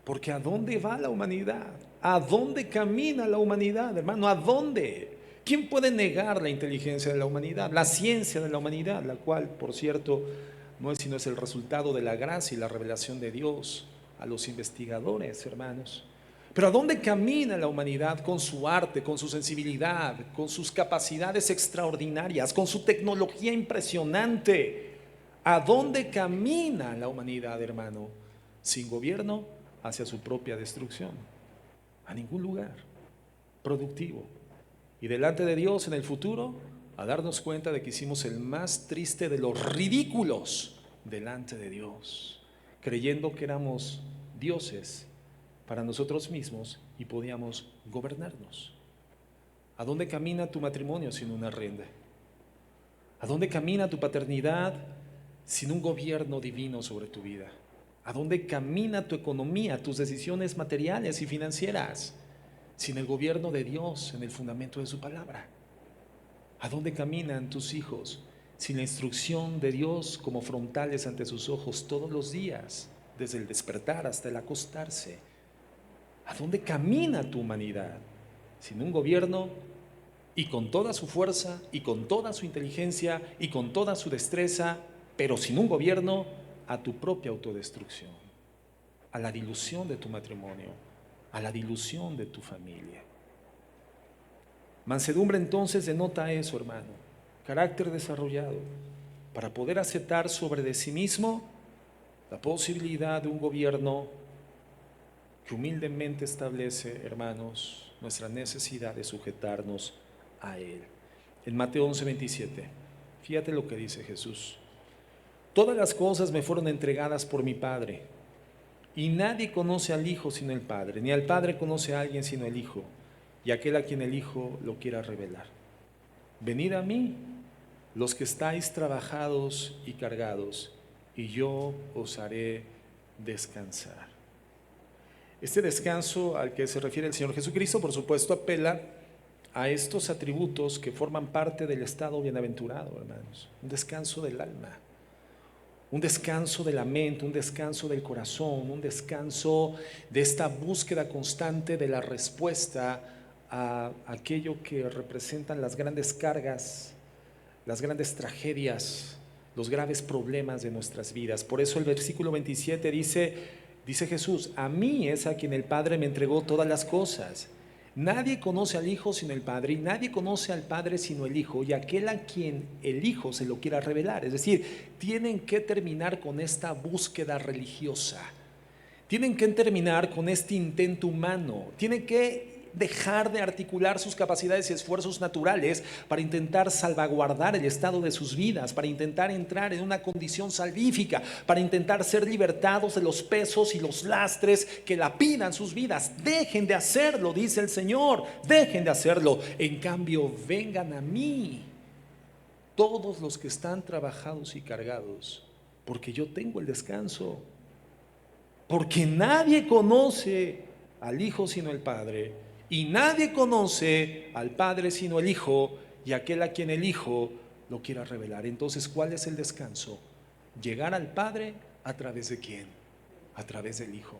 Porque ¿a dónde va la humanidad? ¿A dónde camina la humanidad, hermano? ¿A dónde? ¿Quién puede negar la inteligencia de la humanidad, la ciencia de la humanidad, la cual, por cierto, no es sino es el resultado de la gracia y la revelación de Dios a los investigadores, hermanos? Pero ¿a dónde camina la humanidad con su arte, con su sensibilidad, con sus capacidades extraordinarias, con su tecnología impresionante? ¿A dónde camina la humanidad, hermano? Sin gobierno, hacia su propia destrucción. A ningún lugar productivo. Y delante de Dios en el futuro, a darnos cuenta de que hicimos el más triste de los ridículos delante de Dios, creyendo que éramos dioses para nosotros mismos y podíamos gobernarnos. ¿A dónde camina tu matrimonio sin una rienda? ¿A dónde camina tu paternidad sin un gobierno divino sobre tu vida? ¿A dónde camina tu economía, tus decisiones materiales y financieras sin el gobierno de Dios en el fundamento de su palabra? ¿A dónde caminan tus hijos sin la instrucción de Dios como frontales ante sus ojos todos los días, desde el despertar hasta el acostarse? ¿A dónde camina tu humanidad sin un gobierno y con toda su fuerza y con toda su inteligencia y con toda su destreza, pero sin un gobierno? A tu propia autodestrucción, a la dilución de tu matrimonio, a la dilución de tu familia. Mansedumbre entonces denota eso, hermano, carácter desarrollado, para poder aceptar sobre de sí mismo la posibilidad de un gobierno que humildemente establece, hermanos, nuestra necesidad de sujetarnos a Él. En Mateo 11:27, fíjate lo que dice Jesús. Todas las cosas me fueron entregadas por mi Padre, y nadie conoce al Hijo sino el Padre, ni al Padre conoce a alguien sino el Hijo, y aquel a quien el Hijo lo quiera revelar. Venid a mí, los que estáis trabajados y cargados, y yo os haré descansar. Este descanso al que se refiere el Señor Jesucristo, por supuesto, apela a estos atributos que forman parte del estado bienaventurado, hermanos. Un descanso del alma, un descanso de la mente, un descanso del corazón, un descanso de esta búsqueda constante de la respuesta a aquello que representan las grandes cargas, las grandes tragedias, los graves problemas de nuestras vidas. Por eso el versículo 27 dice Jesús: a mí es a quien el Padre me entregó todas las cosas. Nadie conoce al Hijo sino el Padre, y nadie conoce al Padre sino el Hijo, y aquel a quien el Hijo se lo quiera revelar. Es decir, tienen que terminar con esta búsqueda religiosa. Tienen que terminar con este intento humano. Tienen que dejar de articular sus capacidades y esfuerzos naturales para intentar salvaguardar el estado de sus vidas, para intentar entrar en una condición salvífica, para intentar ser libertados de los pesos y los lastres que lapidan sus vidas. Dejen de hacerlo, dice el Señor, dejen de hacerlo. En cambio, vengan a mí, todos los que están trabajados y cargados, porque yo tengo el descanso. Porque nadie conoce al Hijo sino el Padre, y nadie conoce al Padre sino el Hijo, y aquel a quien el Hijo lo quiera revelar. Entonces, ¿cuál es el descanso? Llegar al Padre a través de ¿quién? A través del Hijo.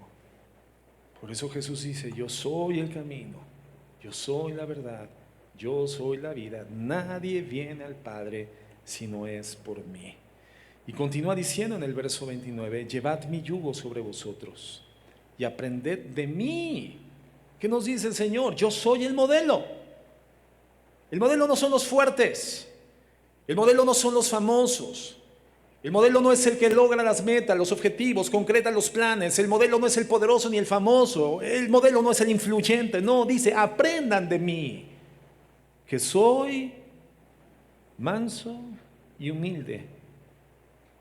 Por eso Jesús dice: yo soy el camino, yo soy la verdad, yo soy la vida. Nadie viene al Padre si no es por mí. Y continúa diciendo en el verso 29, llevad mi yugo sobre vosotros y aprended de mí. ¿Qué nos dice el Señor? Yo soy el modelo. El modelo no son los fuertes, el modelo no son los famosos, el modelo no es el que logra las metas, los objetivos, concreta los planes, el modelo no es el poderoso ni el famoso, el modelo no es el influyente. No, dice: aprendan de mí, que soy manso y humilde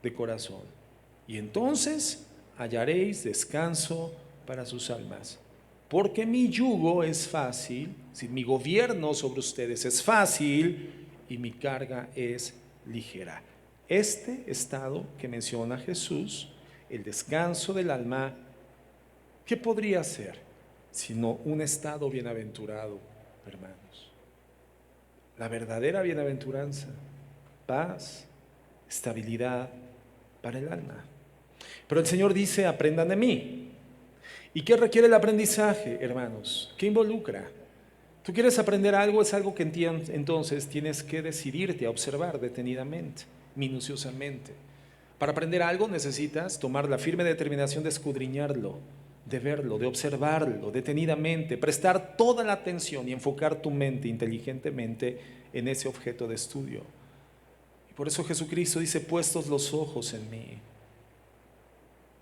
de corazón, y entonces hallaréis descanso para sus almas, porque mi yugo es fácil, si mi gobierno sobre ustedes es fácil, y mi carga es ligera. Este estado que menciona Jesús, el descanso del alma, ¿qué podría ser sino un estado bienaventurado, hermanos? La verdadera bienaventuranza, paz, estabilidad para el alma. Pero el Señor dice: aprendan de mí. ¿Y qué requiere el aprendizaje, hermanos? ¿Qué involucra? Tú quieres aprender algo, es algo que entonces tienes que decidirte a observar detenidamente, minuciosamente. Para aprender algo necesitas tomar la firme determinación de escudriñarlo, de verlo, de observarlo detenidamente, prestar toda la atención y enfocar tu mente inteligentemente en ese objeto de estudio. Por eso Jesucristo dice: puestos los ojos en mí.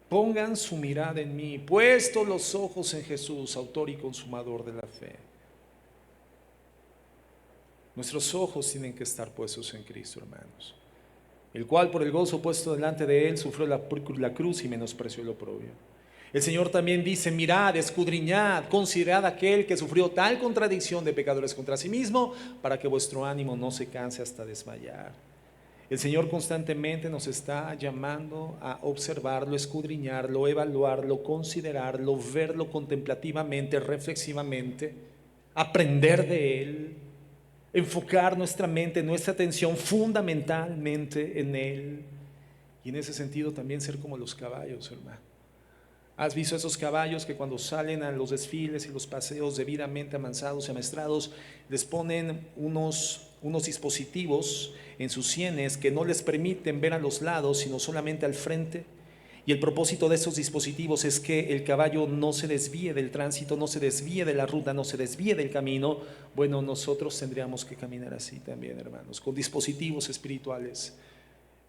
Pongan su mirada en mí, puestos los ojos en Jesús, autor y consumador de la fe. Nuestros ojos tienen que estar puestos en Cristo, hermanos, el cual por el gozo puesto delante de él sufrió la cruz y menospreció el oprobio. El Señor también dice: mirad, escudriñad, considerad aquel que sufrió tal contradicción de pecadores contra sí mismo, para que vuestro ánimo no se canse hasta desmayar. El Señor constantemente nos está llamando a observarlo, escudriñarlo, evaluarlo, considerarlo, verlo contemplativamente, reflexivamente, aprender de Él, enfocar nuestra mente, nuestra atención fundamentalmente en Él. Y en ese sentido también ser como los caballos, hermano. ¿Has visto esos caballos que cuando salen a los desfiles y los paseos debidamente amansados y amaestrados, les ponen unos dispositivos en sus sienes que no les permiten ver a los lados, sino solamente al frente? Y el propósito de estos dispositivos es que el caballo no se desvíe del tránsito, no se desvíe de la ruta, no se desvíe del camino. Bueno, nosotros tendríamos que caminar así también, hermanos, con dispositivos espirituales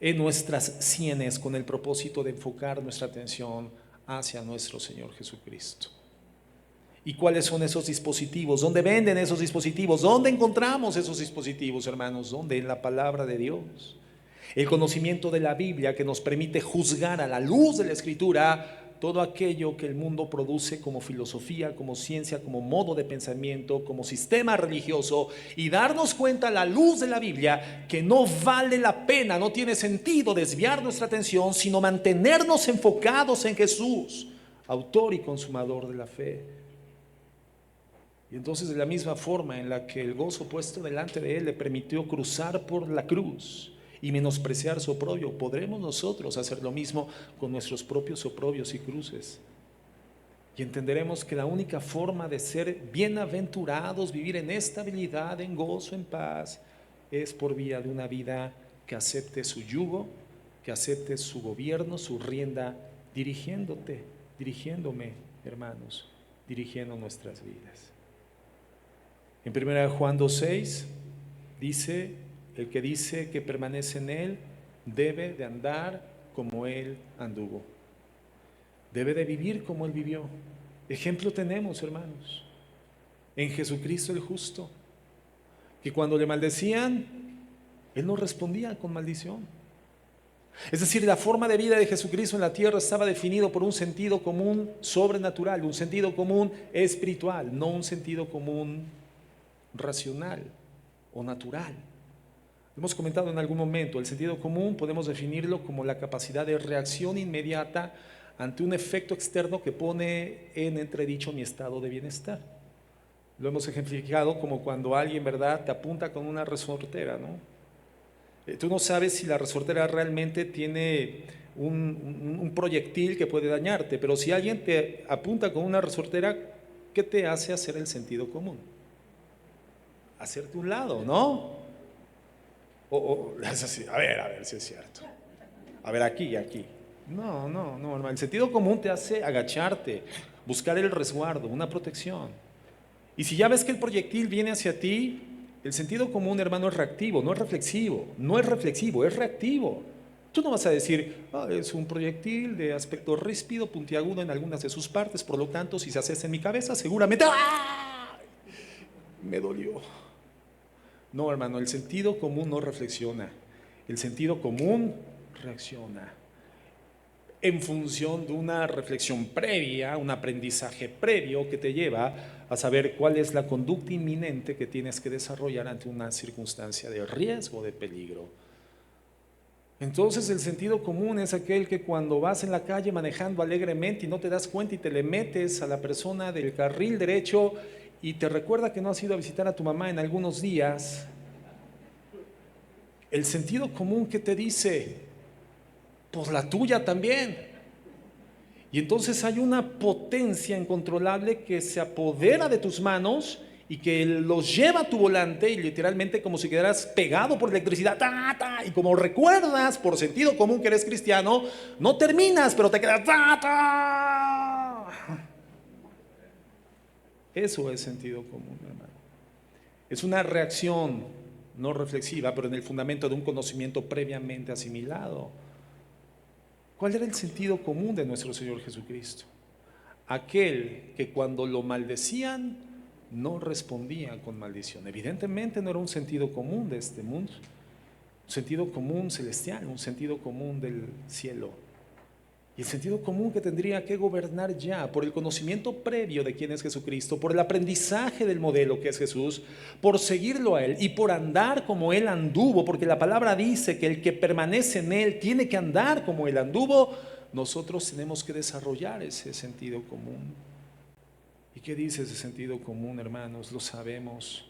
en nuestras sienes, con el propósito de enfocar nuestra atención hacia nuestro Señor Jesucristo. ¿Y cuáles son esos dispositivos? ¿Dónde venden esos dispositivos? ¿Dónde encontramos esos dispositivos, hermanos? ¿Dónde? En la palabra de Dios. El conocimiento de la Biblia, que nos permite juzgar a la luz de la Escritura todo aquello que el mundo produce como filosofía, como ciencia, como modo de pensamiento, como sistema religioso, y darnos cuenta a la luz de la Biblia que no vale la pena, no tiene sentido desviar nuestra atención, sino mantenernos enfocados en Jesús, autor y consumador de la fe. Y entonces, de la misma forma en la que el gozo puesto delante de Él le permitió cruzar por la cruz y menospreciar su oprobio, podremos nosotros hacer lo mismo con nuestros propios oprobios y cruces. Y entenderemos que la única forma de ser bienaventurados, vivir en estabilidad, en gozo, en paz, es por vía de una vida que acepte su yugo, que acepte su gobierno, su rienda, dirigiéndome, hermanos, dirigiendo nuestras vidas. En 1 Juan 2:6 dice, el que dice que permanece en Él debe de andar como Él anduvo. Debe de vivir como Él vivió. Ejemplo tenemos, hermanos, en Jesucristo el justo, que cuando le maldecían, Él no respondía con maldición. Es decir, la forma de vida de Jesucristo en la tierra estaba definido por un sentido común sobrenatural, un sentido común espiritual, no un sentido común racional o natural. Hemos comentado en algún momento, el sentido común podemos definirlo como la capacidad de reacción inmediata ante un efecto externo que pone en entredicho mi estado de bienestar. Lo hemos ejemplificado como cuando alguien, ¿verdad?, te apunta con una resortera, ¿no? Tú no sabes si la resortera realmente tiene un proyectil que puede dañarte, pero si alguien te apunta con una resortera, ¿qué te hace hacer el sentido común? Hacerte un lado, ¿no? Es así, a ver si es cierto. A ver, aquí y aquí. No, hermano. El sentido común te hace agacharte, buscar el resguardo, una protección. Y si ya ves que el proyectil viene hacia ti, el sentido común, hermano, es reactivo, no es reflexivo. No es reflexivo, es reactivo. Tú no vas a decir, es un proyectil de aspecto ríspido, puntiagudo en algunas de sus partes, por lo tanto, si se hace en mi cabeza, seguramente me dolió. No, hermano, el sentido común no reflexiona. El sentido común reacciona en función de una reflexión previa, un aprendizaje previo que te lleva a saber cuál es la conducta inminente que tienes que desarrollar ante una circunstancia de riesgo, de peligro. Entonces el sentido común es aquel que cuando vas en la calle manejando alegremente y no te das cuenta y te le metes a la persona del carril derecho y te recuerda que no has ido a visitar a tu mamá en algunos días, el sentido común que te dice, pues la tuya también. Y entonces hay una potencia incontrolable que se apodera de tus manos y que los lleva a tu volante y literalmente como si quedaras pegado por electricidad, y como recuerdas por sentido común que eres cristiano, no terminas, pero te quedas, Eso es sentido común, hermano. Es una reacción no reflexiva, pero en el fundamento de un conocimiento previamente asimilado. ¿Cuál era el sentido común de nuestro Señor Jesucristo? Aquel que cuando lo maldecían no respondía con maldición. Evidentemente no era un sentido común de este mundo, un sentido común celestial, un sentido común del cielo. Y el sentido común que tendría que gobernar ya por el conocimiento previo de quién es Jesucristo, por el aprendizaje del modelo que es Jesús, por seguirlo a Él y por andar como Él anduvo, porque la palabra dice que el que permanece en Él tiene que andar como Él anduvo. Nosotros tenemos que desarrollar ese sentido común. ¿Y qué dice ese sentido común, hermanos? Lo sabemos.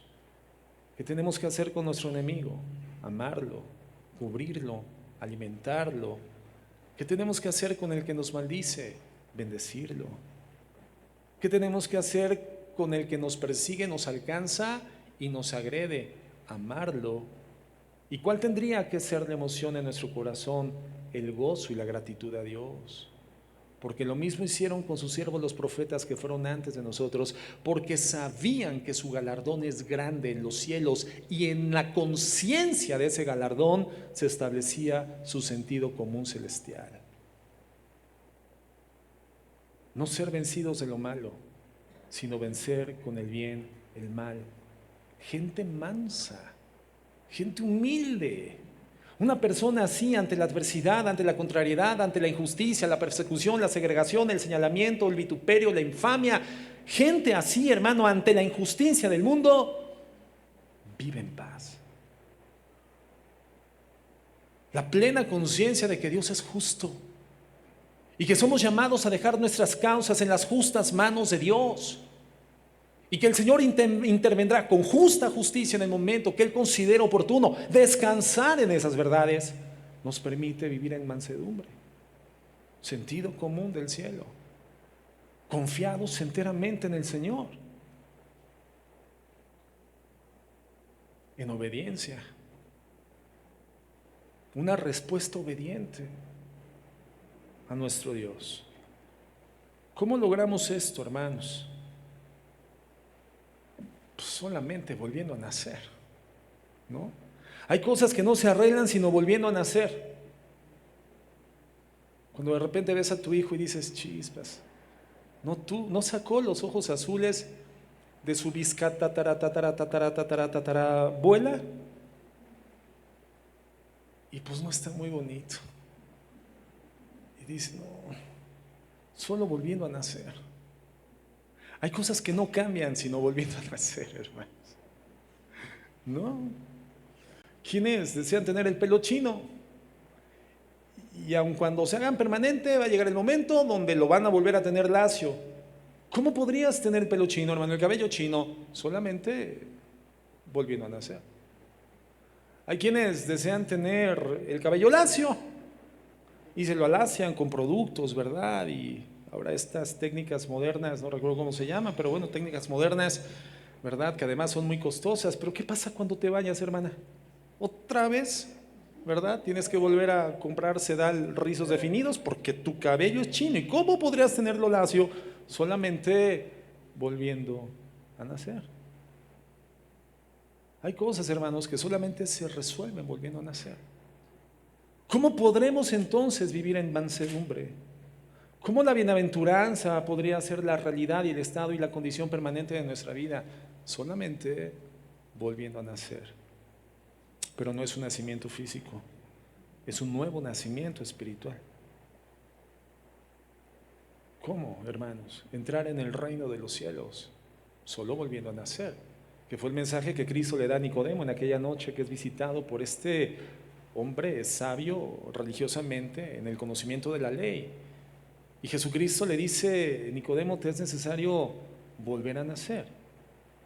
¿Qué tenemos que hacer con nuestro enemigo? Amarlo, cubrirlo, alimentarlo. ¿Qué tenemos que hacer con el que nos maldice? Bendecirlo. ¿Qué tenemos que hacer con el que nos persigue, nos alcanza y nos agrede? Amarlo. ¿Y cuál tendría que ser la emoción en nuestro corazón? El gozo y la gratitud a Dios. Porque lo mismo hicieron con sus siervos los profetas que fueron antes de nosotros, porque sabían que su galardón es grande en los cielos y en la conciencia de ese galardón se establecía su sentido común celestial. No ser vencidos de lo malo, sino vencer con el bien el mal. Gente mansa, gente humilde. Una persona así ante la adversidad, ante la contrariedad, ante la injusticia, la persecución, la segregación, el señalamiento, el vituperio, la infamia, gente así, hermano, ante la injusticia del mundo, vive en paz. La plena conciencia de que Dios es justo y que somos llamados a dejar nuestras causas en las justas manos de Dios. Y que el Señor intervendrá con justa justicia en el momento que Él considere oportuno. Descansar en esas verdades nos permite vivir en mansedumbre, sentido común del cielo, confiados enteramente en el Señor, en obediencia, una respuesta obediente a nuestro Dios. ¿Cómo logramos esto, hermanos? solamente volviendo a nacer, ¿no? Hay cosas que no se arreglan sino volviendo a nacer. Cuando de repente ves a tu hijo y dices, chispas, no sacó los ojos azules de su tatara abuela, y pues no está muy bonito. Y dices, no, solo volviendo a nacer. Hay cosas que no cambian sino volviendo a nacer, hermanos. ¿No? ¿Quiénes desean tener el pelo chino? Y aun cuando se hagan permanente, va a llegar el momento donde lo van a volver a tener lacio. ¿Cómo podrías tener el pelo chino, hermano, el cabello chino? Solamente volviendo a nacer. Hay quienes desean tener el cabello lacio y se lo alacian con productos, ¿verdad? Y ahora estas técnicas modernas, no recuerdo cómo se llaman, pero bueno, técnicas modernas, ¿verdad? Que además son muy costosas. Pero ¿qué pasa cuando te bañas, hermana? Otra vez, ¿verdad? Tienes que volver a comprar sedal rizos definidos porque tu cabello es chino. ¿Y cómo podrías tenerlo lacio? Solamente volviendo a nacer. Hay cosas, hermanos, que solamente se resuelven volviendo a nacer. ¿Cómo podremos entonces vivir en mansedumbre? ¿Cómo la bienaventuranza podría ser la realidad y el estado y la condición permanente de nuestra vida? Solamente volviendo a nacer. Pero no es un nacimiento físico, es un nuevo nacimiento espiritual. ¿Cómo, hermanos? Entrar en el reino de los cielos, solo volviendo a nacer, que fue el mensaje que Cristo le da a Nicodemo en aquella noche que es visitado por este hombre sabio religiosamente en el conocimiento de la ley. Y Jesucristo le dice, Nicodemo, te es necesario volver a nacer.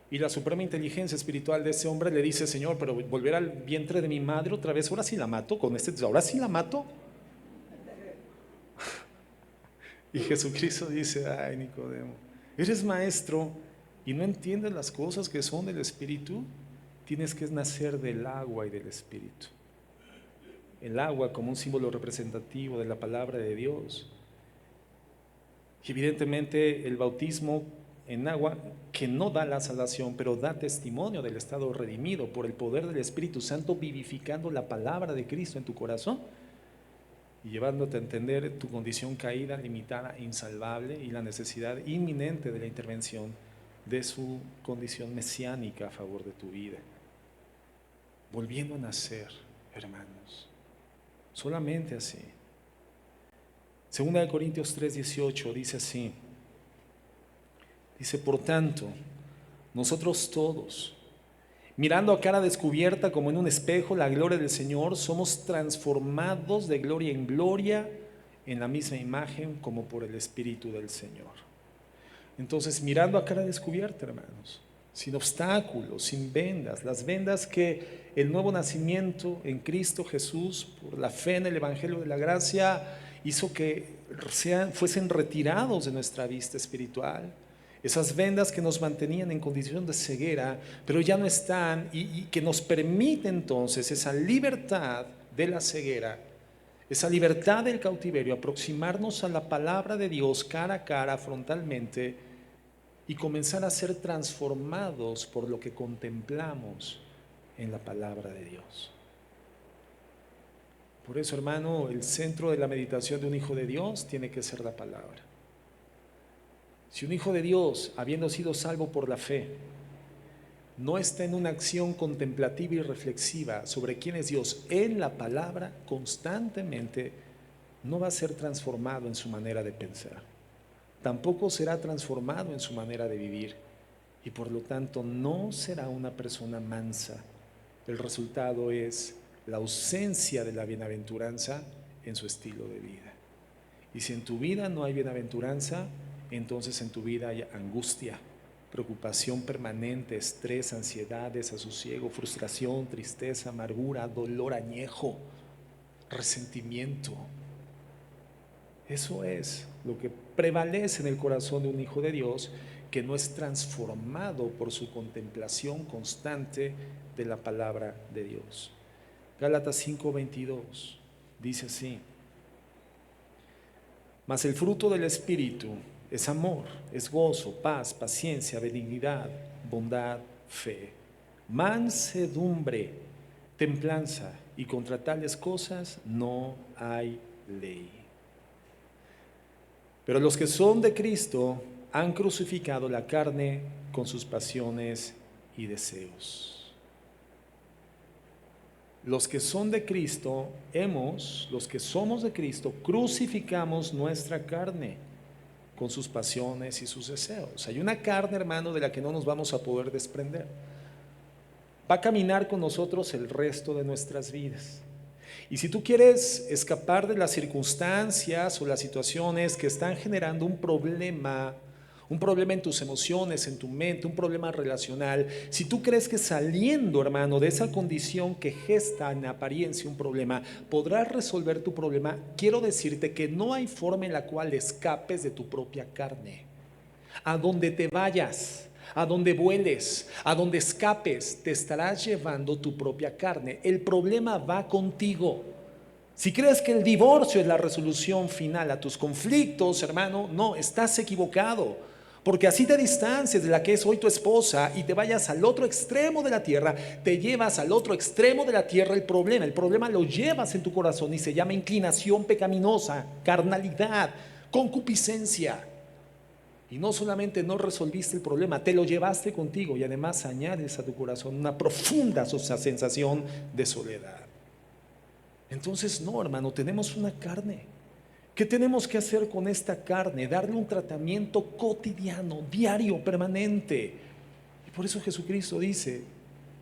Y la suprema inteligencia espiritual de ese hombre le dice, Señor, pero volver al vientre de mi madre otra vez, ahora sí la mato, ahora sí la mato. Y Jesucristo dice, ay, Nicodemo, eres maestro y no entiendes las cosas que son del Espíritu. Tienes que nacer del agua y del Espíritu. El agua como un símbolo representativo de la palabra de Dios. Y evidentemente el bautismo en agua, que no da la salvación, pero da testimonio del estado redimido por el poder del Espíritu Santo, vivificando la palabra de Cristo en tu corazón y llevándote a entender tu condición caída, limitada, insalvable y la necesidad inminente de la intervención de su condición mesiánica a favor de tu vida. Volviendo a nacer, hermanos, solamente así. Segunda de Corintios 3:18 dice así, dice, por tanto, nosotros todos, mirando a cara descubierta como en un espejo la gloria del Señor, somos transformados de gloria en gloria en la misma imagen como por el Espíritu del Señor. Entonces, mirando a cara descubierta, hermanos, sin obstáculos, sin vendas, las vendas que el nuevo nacimiento en Cristo Jesús, por la fe en el Evangelio de la Gracia, hizo que fuesen retirados de nuestra vista espiritual. Esas vendas que nos mantenían en condición de ceguera, pero ya no están, y que nos permite entonces esa libertad de la ceguera, esa libertad del cautiverio, aproximarnos a la palabra de Dios cara a cara, frontalmente, y comenzar a ser transformados por lo que contemplamos en la palabra de Dios. Por eso, hermano, el centro de la meditación de un hijo de Dios tiene que ser la palabra. Si un hijo de Dios, habiendo sido salvo por la fe, no está en una acción contemplativa y reflexiva sobre quién es Dios en la palabra constantemente, no va a ser transformado en su manera de pensar. Tampoco será transformado en su manera de vivir y por lo tanto no será una persona mansa. El resultado es la ausencia de la bienaventuranza en su estilo de vida. Y si en tu vida no hay bienaventuranza, entonces en tu vida hay angustia, preocupación permanente, estrés, ansiedad, desasosiego, frustración, tristeza, amargura, dolor añejo, resentimiento. Eso es lo que prevalece en el corazón de un hijo de Dios que no es transformado por su contemplación constante de la palabra de Dios. Gálatas 5:22 dice así: mas el fruto del Espíritu es amor, es gozo, paz, paciencia, benignidad, bondad, fe, mansedumbre, templanza, y contra tales cosas no hay ley. Pero los que son de Cristo han crucificado la carne con sus pasiones y deseos. Los que son de Cristo, los que somos de Cristo, crucificamos nuestra carne con sus pasiones y sus deseos. Hay una carne, hermano, de la que no nos vamos a poder desprender. Va a caminar con nosotros el resto de nuestras vidas. Y si tú quieres escapar de las circunstancias o las situaciones que están generando un problema en tus emociones, en tu mente, un problema relacional, si tú crees que saliendo, hermano, de esa condición que gesta en apariencia un problema, podrás resolver tu problema, quiero decirte que no hay forma en la cual escapes de tu propia carne. A donde te vayas, a donde vueles, a donde escapes, te estarás llevando tu propia carne. El problema va contigo. Si crees que el divorcio es la resolución final a tus conflictos, hermano, no, estás equivocado. Porque así te distancies de la que es hoy tu esposa y te vayas al otro extremo de la tierra, te llevas al otro extremo de la tierra el problema lo llevas en tu corazón y se llama inclinación pecaminosa, carnalidad, concupiscencia. Y no solamente no resolviste el problema, te lo llevaste contigo y además añades a tu corazón una profunda sensación de soledad. Entonces, no, hermano, tenemos una carne. ¿Qué tenemos que hacer con esta carne? Darle un tratamiento cotidiano, diario, permanente. Y por eso Jesucristo dice,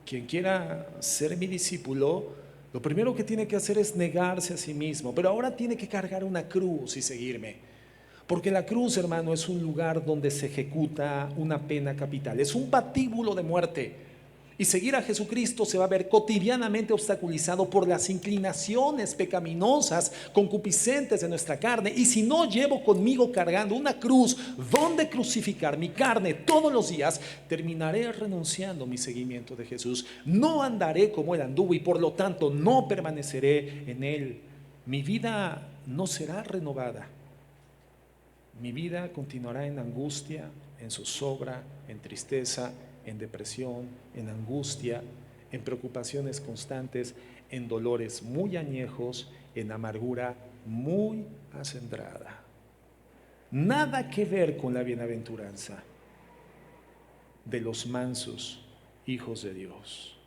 quien quiera ser mi discípulo, lo primero que tiene que hacer es negarse a sí mismo, pero ahora tiene que cargar una cruz y seguirme. Porque la cruz, hermano, es un lugar donde se ejecuta una pena capital, es un patíbulo de muerte. Y seguir a Jesucristo se va a ver cotidianamente obstaculizado por las inclinaciones pecaminosas, concupiscentes de nuestra carne. Y si no llevo conmigo cargando una cruz donde crucificar mi carne todos los días, terminaré renunciando a mi seguimiento de Jesús. No andaré como Él anduvo y por lo tanto no permaneceré en Él. Mi vida no será renovada. Mi vida continuará en angustia, en zozobra, en tristeza, en depresión, en angustia, en preocupaciones constantes, en dolores muy añejos, en amargura muy acendrada. Nada que ver con la bienaventuranza de los mansos hijos de Dios.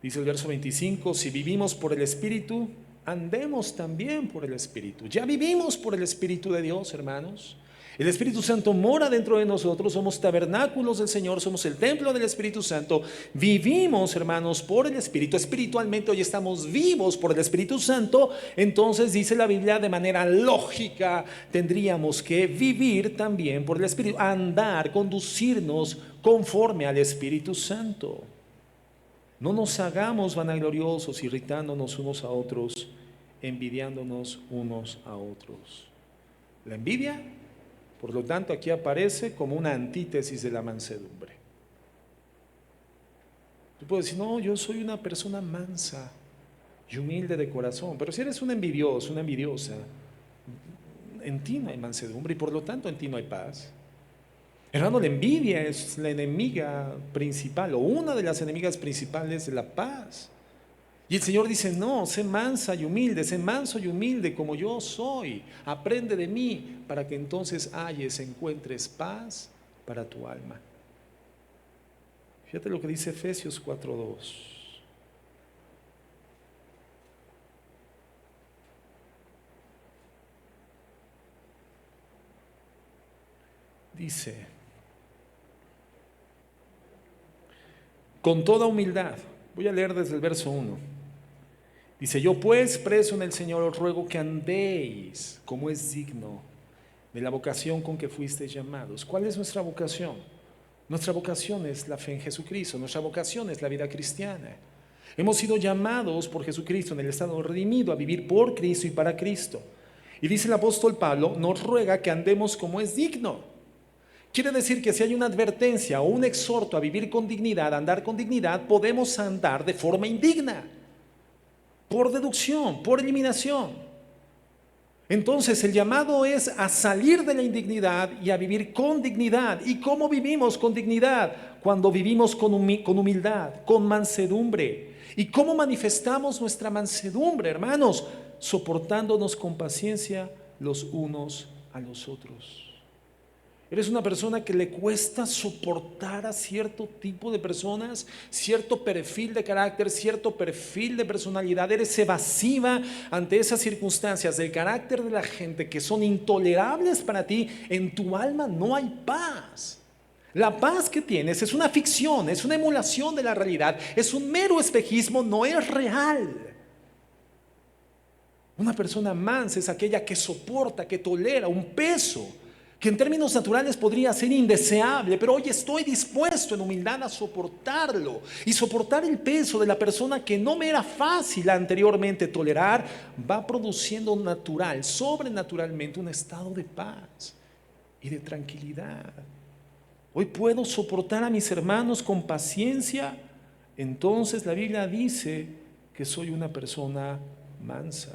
Dice el verso 25, si vivimos por el Espíritu, andemos también por el Espíritu. Ya vivimos por el Espíritu de Dios, hermanos. El Espíritu Santo mora dentro de nosotros, somos tabernáculos del Señor, somos el templo del Espíritu Santo. Vivimos, hermanos, por el Espíritu. Espiritualmente hoy estamos vivos por el Espíritu Santo. Entonces dice la Biblia de manera lógica, tendríamos que vivir también por el Espíritu, andar, conducirnos conforme al Espíritu Santo. No nos hagamos vanagloriosos, irritándonos unos a otros, envidiándonos unos a otros. La envidia, por lo tanto, aquí aparece como una antítesis de la mansedumbre. Tú puedes decir, no, yo soy una persona mansa y humilde de corazón, pero si eres un envidioso, una envidiosa, en ti no hay mansedumbre y por lo tanto en ti no hay paz. Hermano, la envidia es la enemiga principal o una de las enemigas principales de la paz. Y el Señor dice, no, sé mansa y humilde, sé manso y humilde como yo soy. Aprende de mí para que entonces encuentres paz para tu alma. Fíjate lo que dice Efesios 4:2. Dice, con toda humildad, voy a leer desde el verso 1. Dice, yo pues, preso en el Señor, os ruego que andéis como es digno de la vocación con que fuisteis llamados. ¿Cuál es nuestra vocación? Nuestra vocación es la fe en Jesucristo, nuestra vocación es la vida cristiana. Hemos sido llamados por Jesucristo en el estado redimido a vivir por Cristo y para Cristo. Y dice el apóstol Pablo, nos ruega que andemos como es digno. Quiere decir que si hay una advertencia o un exhorto a vivir con dignidad, a andar con dignidad, podemos andar de forma indigna. Por deducción, por eliminación. Entonces el llamado es a salir de la indignidad y a vivir con dignidad. ¿Y cómo vivimos con dignidad? Cuando vivimos con humildad, con mansedumbre. ¿Y cómo manifestamos nuestra mansedumbre, hermanos? Soportándonos con paciencia los unos a los otros. ¿Eres una persona que le cuesta soportar a cierto tipo de personas, cierto perfil de carácter, cierto perfil de personalidad? ¿Eres evasiva ante esas circunstancias del carácter de la gente que son intolerables para ti? En tu alma no hay paz. La paz que tienes es una ficción, es una emulación de la realidad, es un mero espejismo, no es real. Una persona mansa es aquella que soporta, que tolera un peso que en términos naturales podría ser indeseable, pero hoy estoy dispuesto en humildad a soportarlo y soportar el peso de la persona que no me era fácil anteriormente tolerar, va produciendo natural, sobrenaturalmente un estado de paz y de tranquilidad. Hoy puedo soportar a mis hermanos con paciencia, entonces la Biblia dice que soy una persona mansa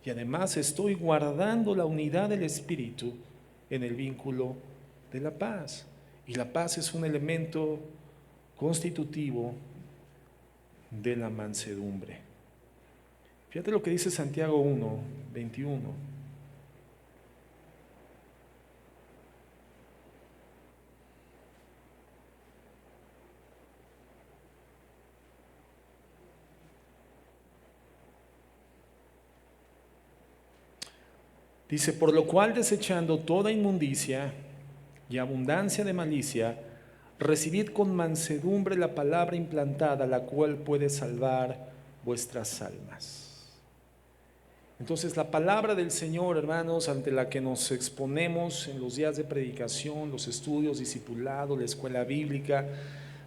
y además estoy guardando la unidad del espíritu en el vínculo de la paz. Y la paz es un elemento constitutivo de la mansedumbre. Fíjate lo que dice Santiago 1, 21. Dice, por lo cual desechando toda inmundicia y abundancia de malicia, recibid con mansedumbre la palabra implantada, la cual puede salvar vuestras almas. Entonces la palabra del Señor, hermanos, ante la que nos exponemos en los días de predicación, los estudios, discipulado, la escuela bíblica,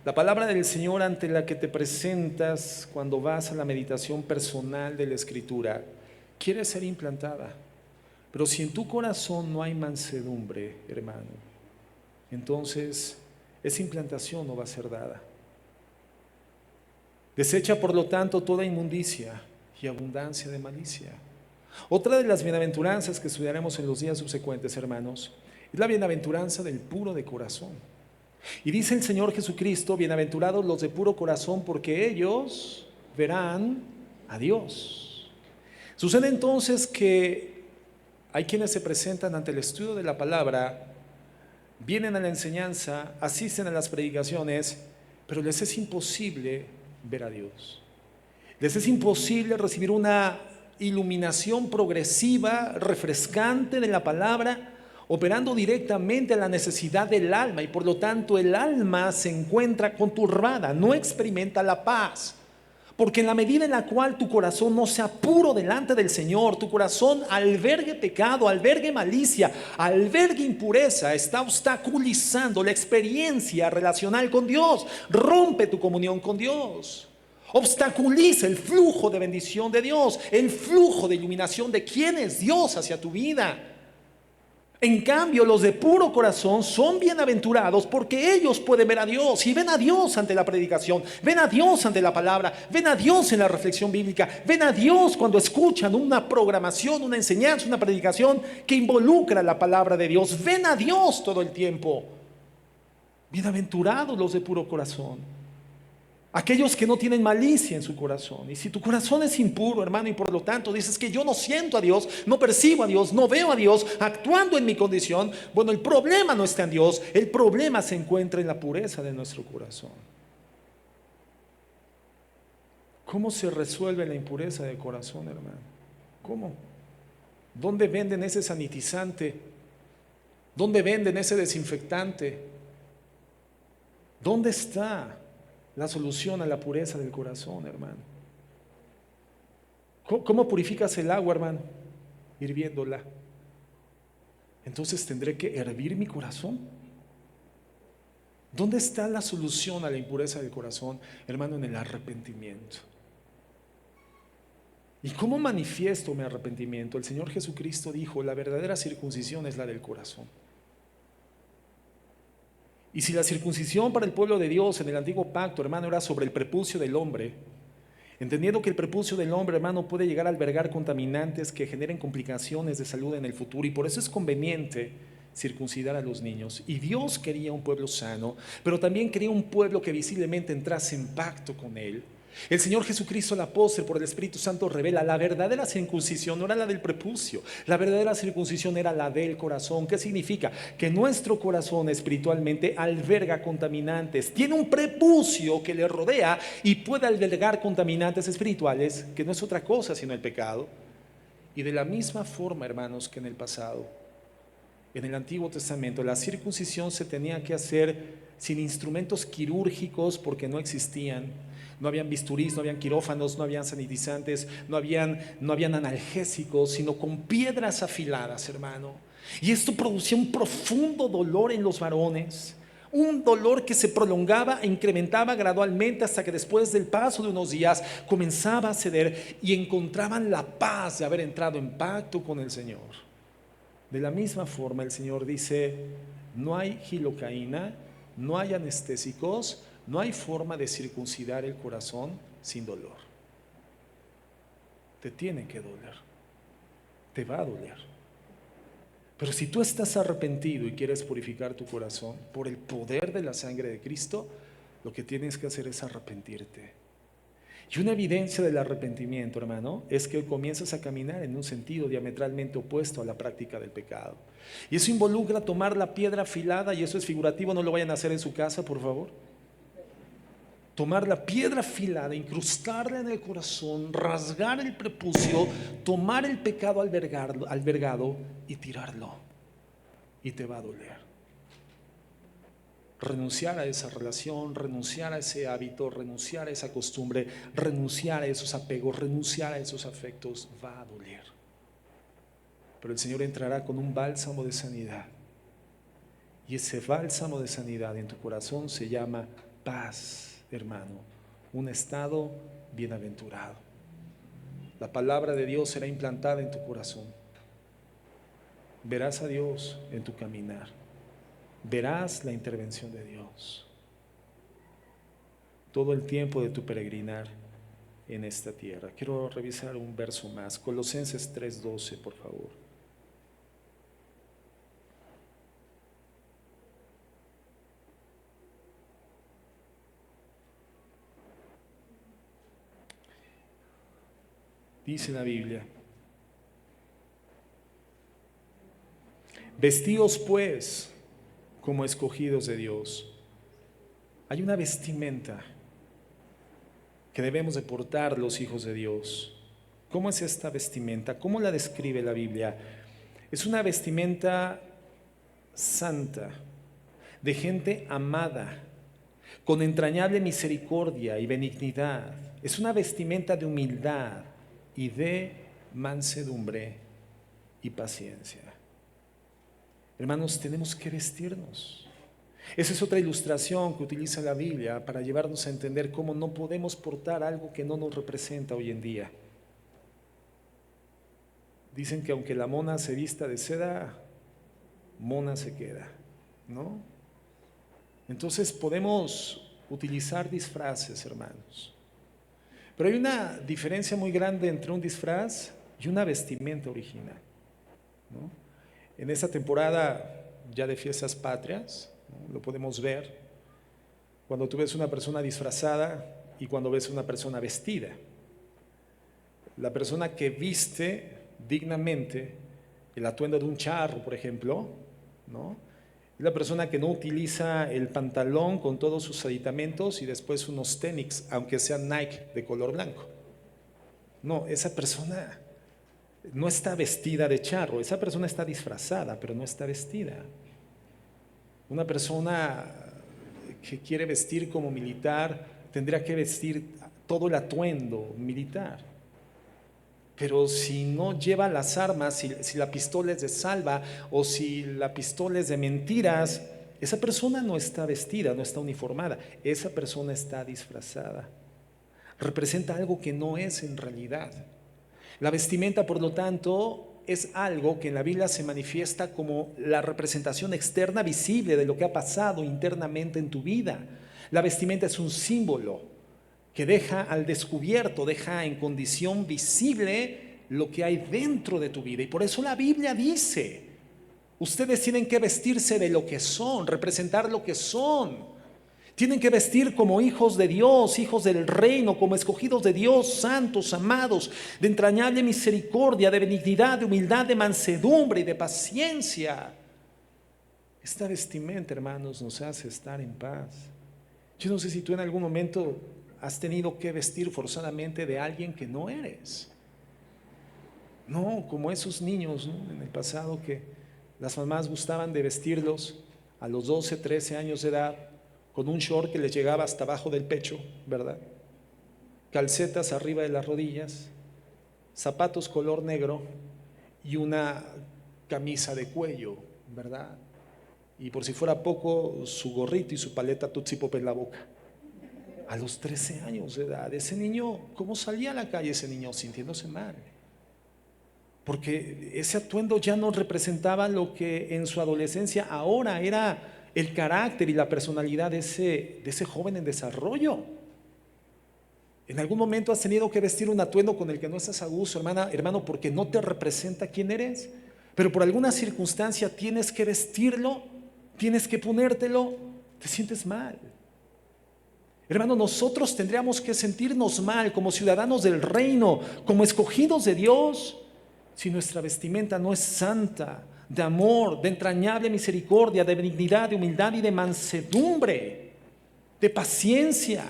la palabra del Señor ante la que te presentas cuando vas a la meditación personal de la Escritura, quiere ser implantada. Pero si en tu corazón no hay mansedumbre, hermano, entonces esa implantación no va a ser dada. Desecha por lo tanto toda inmundicia y abundancia de malicia. Otra de las bienaventuranzas que estudiaremos en los días subsecuentes, hermanos, es la bienaventuranza del puro de corazón. Y dice el Señor Jesucristo, bienaventurados los de puro corazón, porque ellos verán a Dios. Sucede entonces que hay quienes se presentan ante el estudio de la palabra, vienen a la enseñanza, asisten a las predicaciones, pero les es imposible ver a Dios. Les es imposible recibir una iluminación progresiva, refrescante de la palabra, operando directamente a la necesidad del alma, y por lo tanto el alma se encuentra conturbada, no experimenta la paz. Porque en la medida en la cual tu corazón no sea puro delante del Señor, tu corazón albergue pecado, albergue malicia, albergue impureza, está obstaculizando la experiencia relacional con Dios, rompe tu comunión con Dios, obstaculiza el flujo de bendición de Dios, el flujo de iluminación de quién es Dios hacia tu vida. En cambio, los de puro corazón son bienaventurados porque ellos pueden ver a Dios y ven a Dios ante la predicación, ven a Dios ante la palabra, ven a Dios en la reflexión bíblica, ven a Dios cuando escuchan una programación, una enseñanza, una predicación que involucra la palabra de Dios, ven a Dios todo el tiempo. Bienaventurados los de puro corazón, aquellos que no tienen malicia en su corazón. Y si tu corazón es impuro, hermano, y por lo tanto dices que yo no siento a Dios, no percibo a Dios, no veo a Dios actuando en mi condición, bueno, el problema no está en Dios, el problema se encuentra en la pureza de nuestro corazón. ¿Cómo se resuelve la impureza del corazón, hermano? ¿Cómo? ¿Dónde venden ese sanitizante? ¿Dónde venden ese desinfectante? ¿Dónde está la solución a la pureza del corazón, hermano? ¿Cómo purificas el agua, hermano? Hirviéndola. Entonces tendré que hervir mi corazón. ¿Dónde está la solución a la impureza del corazón, hermano? En el arrepentimiento. ¿Y cómo manifiesto mi arrepentimiento? El Señor Jesucristo dijo, la verdadera circuncisión es la del corazón. Y si la circuncisión para el pueblo de Dios en el antiguo pacto, hermano, era sobre el prepucio del hombre, entendiendo que el prepucio del hombre, hermano, puede llegar a albergar contaminantes que generen complicaciones de salud en el futuro, y por eso es conveniente circuncidar a los niños. Y Dios quería un pueblo sano, pero también quería un pueblo que visiblemente entrase en pacto con Él. El Señor Jesucristo, el apóstol, por el Espíritu Santo, revela: la verdadera circuncisión no era la del prepucio, la verdadera circuncisión era la del corazón. ¿Qué significa? Que nuestro corazón espiritualmente alberga contaminantes, tiene un prepucio que le rodea y puede albergar contaminantes espirituales, que no es otra cosa sino el pecado. Y de la misma forma, hermanos, que en el pasado, en el Antiguo Testamento, la circuncisión se tenía que hacer sin instrumentos quirúrgicos, porque no existían. No habían bisturís, no habían quirófanos, no habían sanitizantes, no habían analgésicos, sino con piedras afiladas, hermano. Y esto producía un profundo dolor en los varones, un dolor que se prolongaba e incrementaba gradualmente, hasta que después del paso de unos días comenzaba a ceder y encontraban la paz de haber entrado en pacto con el Señor. De la misma forma, el Señor dice: no hay gilocaína, no hay anestésicos, no hay forma de circuncidar el corazón sin dolor. Te tiene que doler, te va a doler. Pero si tú estás arrepentido y quieres purificar tu corazón por el poder de la sangre de Cristo, lo que tienes que hacer es arrepentirte. Y una evidencia del arrepentimiento, hermano, es que comienzas a caminar en un sentido diametralmente opuesto a la práctica del pecado. Y eso involucra tomar la piedra afilada, y eso es figurativo, no lo vayan a hacer en su casa, por favor. Tomar la piedra afilada, incrustarla en el corazón, rasgar el prepucio, tomar el pecado albergado y tirarlo. Y te va a doler. Renunciar a esa relación, renunciar a ese hábito, renunciar a esa costumbre, renunciar a esos apegos, renunciar a esos afectos, va a doler. Pero el Señor entrará con un bálsamo de sanidad. Y ese bálsamo de sanidad en tu corazón se llama paz, hermano. Un estado bienaventurado. La palabra de Dios será implantada en tu corazón. Verás a Dios en tu caminar. Verás la intervención de Dios todo el tiempo de tu peregrinar en esta tierra. Quiero revisar un verso más, Colosenses 3:12, por favor. Dice la Biblia: vestíos pues como escogidos de Dios. Hay una vestimenta que debemos de portar los hijos de Dios. ¿Cómo es esta vestimenta? ¿Cómo la describe la Biblia? Es una vestimenta santa, de gente amada, con entrañable misericordia y benignidad. Es una vestimenta de humildad y de mansedumbre y paciencia. Hermanos, tenemos que vestirnos. Esa es otra ilustración que utiliza la Biblia para llevarnos a entender cómo no podemos portar algo que no nos representa hoy en día. Dicen que aunque la mona se vista de seda, mona se queda, ¿no? Entonces podemos utilizar disfraces, hermanos. Pero hay una diferencia muy grande entre un disfraz y una vestimenta original, ¿no? En esta temporada ya de fiestas patrias, ¿no?, lo podemos ver cuando tú ves una persona disfrazada y cuando ves una persona vestida. La persona que viste dignamente el atuendo de un charro, por ejemplo, ¿no?, es la persona que no utiliza el pantalón con todos sus aditamentos y después unos tenis, aunque sean Nike de color blanco. No, esa persona no está vestida de charro, esa persona está disfrazada, pero no está vestida. Una persona que quiere vestir como militar tendría que vestir todo el atuendo militar. Pero si no lleva las armas, si la pistola es de salva o si la pistola es de mentiras, esa persona no está vestida, no está uniformada, esa persona está disfrazada. Representa algo que no es en realidad. La vestimenta, por lo tanto, es algo que en la Biblia se manifiesta como la representación externa visible de lo que ha pasado internamente en tu vida. La vestimenta es un símbolo que deja al descubierto, deja en condición visible lo que hay dentro de tu vida. Y por eso la Biblia dice, ustedes tienen que vestirse de lo que son, representar lo que son. Tienen que vestir como hijos de Dios, hijos del reino, como escogidos de Dios, santos, amados, de entrañable misericordia, de benignidad, de humildad, de mansedumbre y de paciencia. Esta vestimenta, hermanos, nos hace estar en paz. Yo no sé si tú en algún momento has tenido que vestir forzadamente de alguien que no eres. No, como esos niños, ¿no?, en el pasado, que las mamás gustaban de vestirlos a los 12, 13 años de edad, con un short que les llegaba hasta abajo del pecho, ¿verdad? Calcetas arriba de las rodillas, zapatos color negro y una camisa de cuello, ¿verdad? Y por si fuera poco, su gorrito y su paleta Tootsie Pop en la boca. A los 13 años de edad, ese niño, ¿cómo salía a la calle ese niño? Sintiéndose mal. Porque ese atuendo ya no representaba lo que en su adolescencia ahora era el carácter y la personalidad de ese joven en desarrollo. En algún momento has tenido que vestir un atuendo con el que no estás a gusto, hermano, porque no te representa quién eres, pero por alguna circunstancia tienes que vestirlo, tienes que ponértelo, te sientes mal. Hermano, nosotros tendríamos que sentirnos mal como ciudadanos del reino, como escogidos de Dios, si nuestra vestimenta no es santa, de amor, de entrañable misericordia, de benignidad, de humildad y de mansedumbre, de paciencia.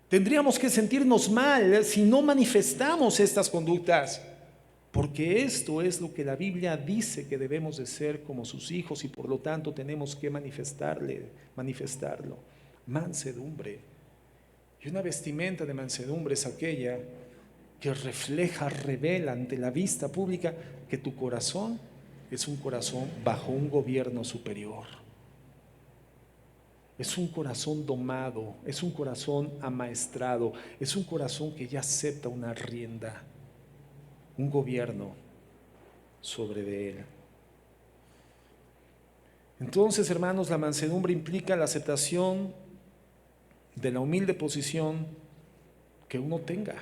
Tendríamos que sentirnos mal si no manifestamos estas conductas, porque esto es lo que la Biblia dice que debemos de ser como sus hijos y por lo tanto tenemos que manifestarlo. Mansedumbre. Y una vestimenta de mansedumbre es aquella que refleja, revela ante la vista pública que tu corazón es un corazón bajo un gobierno superior. Es un corazón domado, es un corazón amaestrado, es un corazón que ya acepta una rienda, un gobierno sobre de él. Entonces, hermanos, la mansedumbre implica la aceptación de la humilde posición que uno tenga.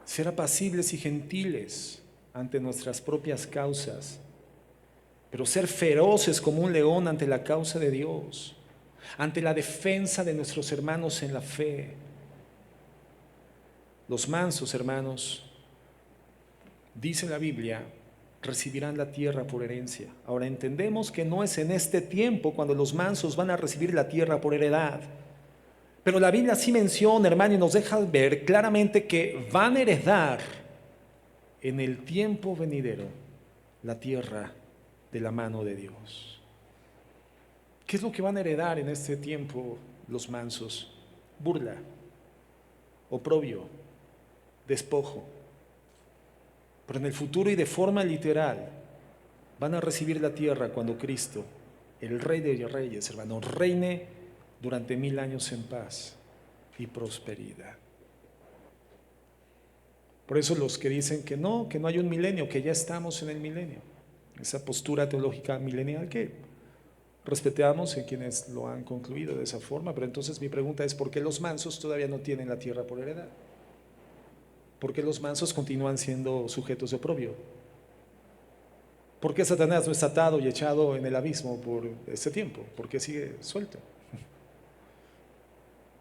Ser apacibles y gentiles ante nuestras propias causas, pero ser feroces como un león ante la causa de Dios, ante la defensa de nuestros hermanos en la fe. Los mansos, hermanos, dice la Biblia, recibirán la tierra por herencia. Ahora entendemos que no es en este tiempo cuando los mansos van a recibir la tierra por heredad. Pero la Biblia sí menciona, hermano, y nos deja ver claramente que van a heredar en el tiempo venidero la tierra de la mano de Dios. ¿Qué es lo que van a heredar en este tiempo los mansos? Burla, oprobio, despojo. Pero en el futuro y de forma literal van a recibir la tierra cuando Cristo, el Rey de Reyes, hermano, reine durante 1000 años en paz y prosperidad. Por eso los que dicen que no hay un milenio, que ya estamos en el milenio, esa postura teológica milenial que respetamos en quienes lo han concluido de esa forma, pero entonces mi pregunta es: ¿por qué los mansos todavía no tienen la tierra por heredad? ¿Por qué los mansos continúan siendo sujetos de oprobio? ¿Por qué Satanás no está atado y echado en el abismo por este tiempo? ¿Por qué sigue suelto?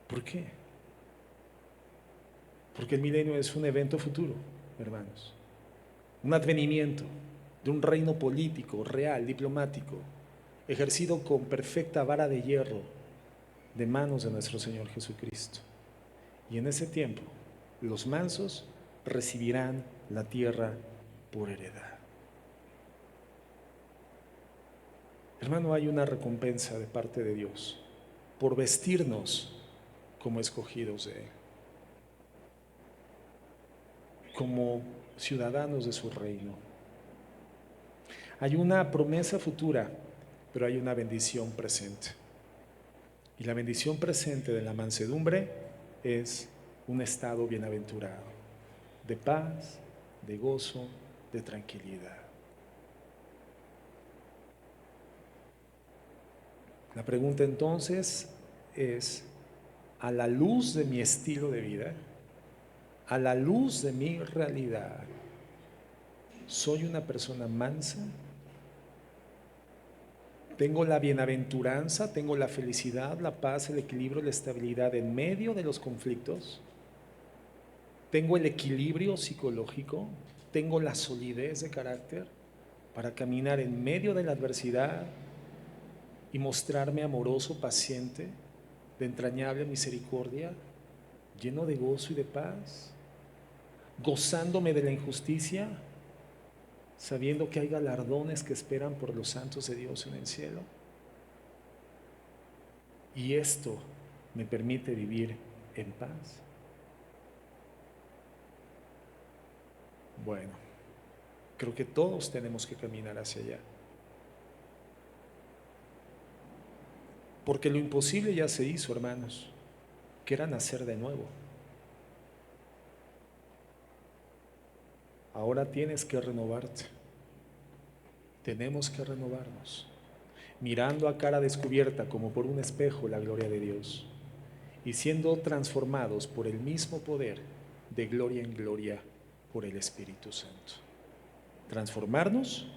¿Por qué? Porque el milenio es un evento futuro, hermanos, un advenimiento de un reino político, real, diplomático, ejercido con perfecta vara de hierro de manos de nuestro Señor Jesucristo. Y en ese tiempo, los mansos recibirán la tierra por heredad. Hermano, hay una recompensa de parte de Dios por vestirnos como escogidos de Él, como ciudadanos de su reino. Hay una promesa futura, pero hay una bendición presente. Y la bendición presente de la mansedumbre es un estado bienaventurado, de paz, de gozo, de tranquilidad. La pregunta entonces es, a la luz de mi estilo de vida, a la luz de mi realidad, ¿soy una persona mansa? ¿Tengo la bienaventuranza, tengo la felicidad, la paz, el equilibrio, la estabilidad en medio de los conflictos? ¿Tengo el equilibrio psicológico? ¿Tengo la solidez de carácter para caminar en medio de la adversidad y mostrarme amoroso, paciente, de entrañable misericordia, lleno de gozo y de paz, gozándome de la injusticia, sabiendo que hay galardones que esperan por los santos de Dios en el cielo? Y esto me permite vivir en paz. Bueno, creo que todos tenemos que caminar hacia allá. Porque lo imposible ya se hizo, hermanos, que era nacer de nuevo. Ahora tienes que renovarte. Tenemos que renovarnos, mirando a cara descubierta como por un espejo la gloria de Dios y siendo transformados por el mismo poder de gloria en gloria por el Espíritu Santo. Transformarnos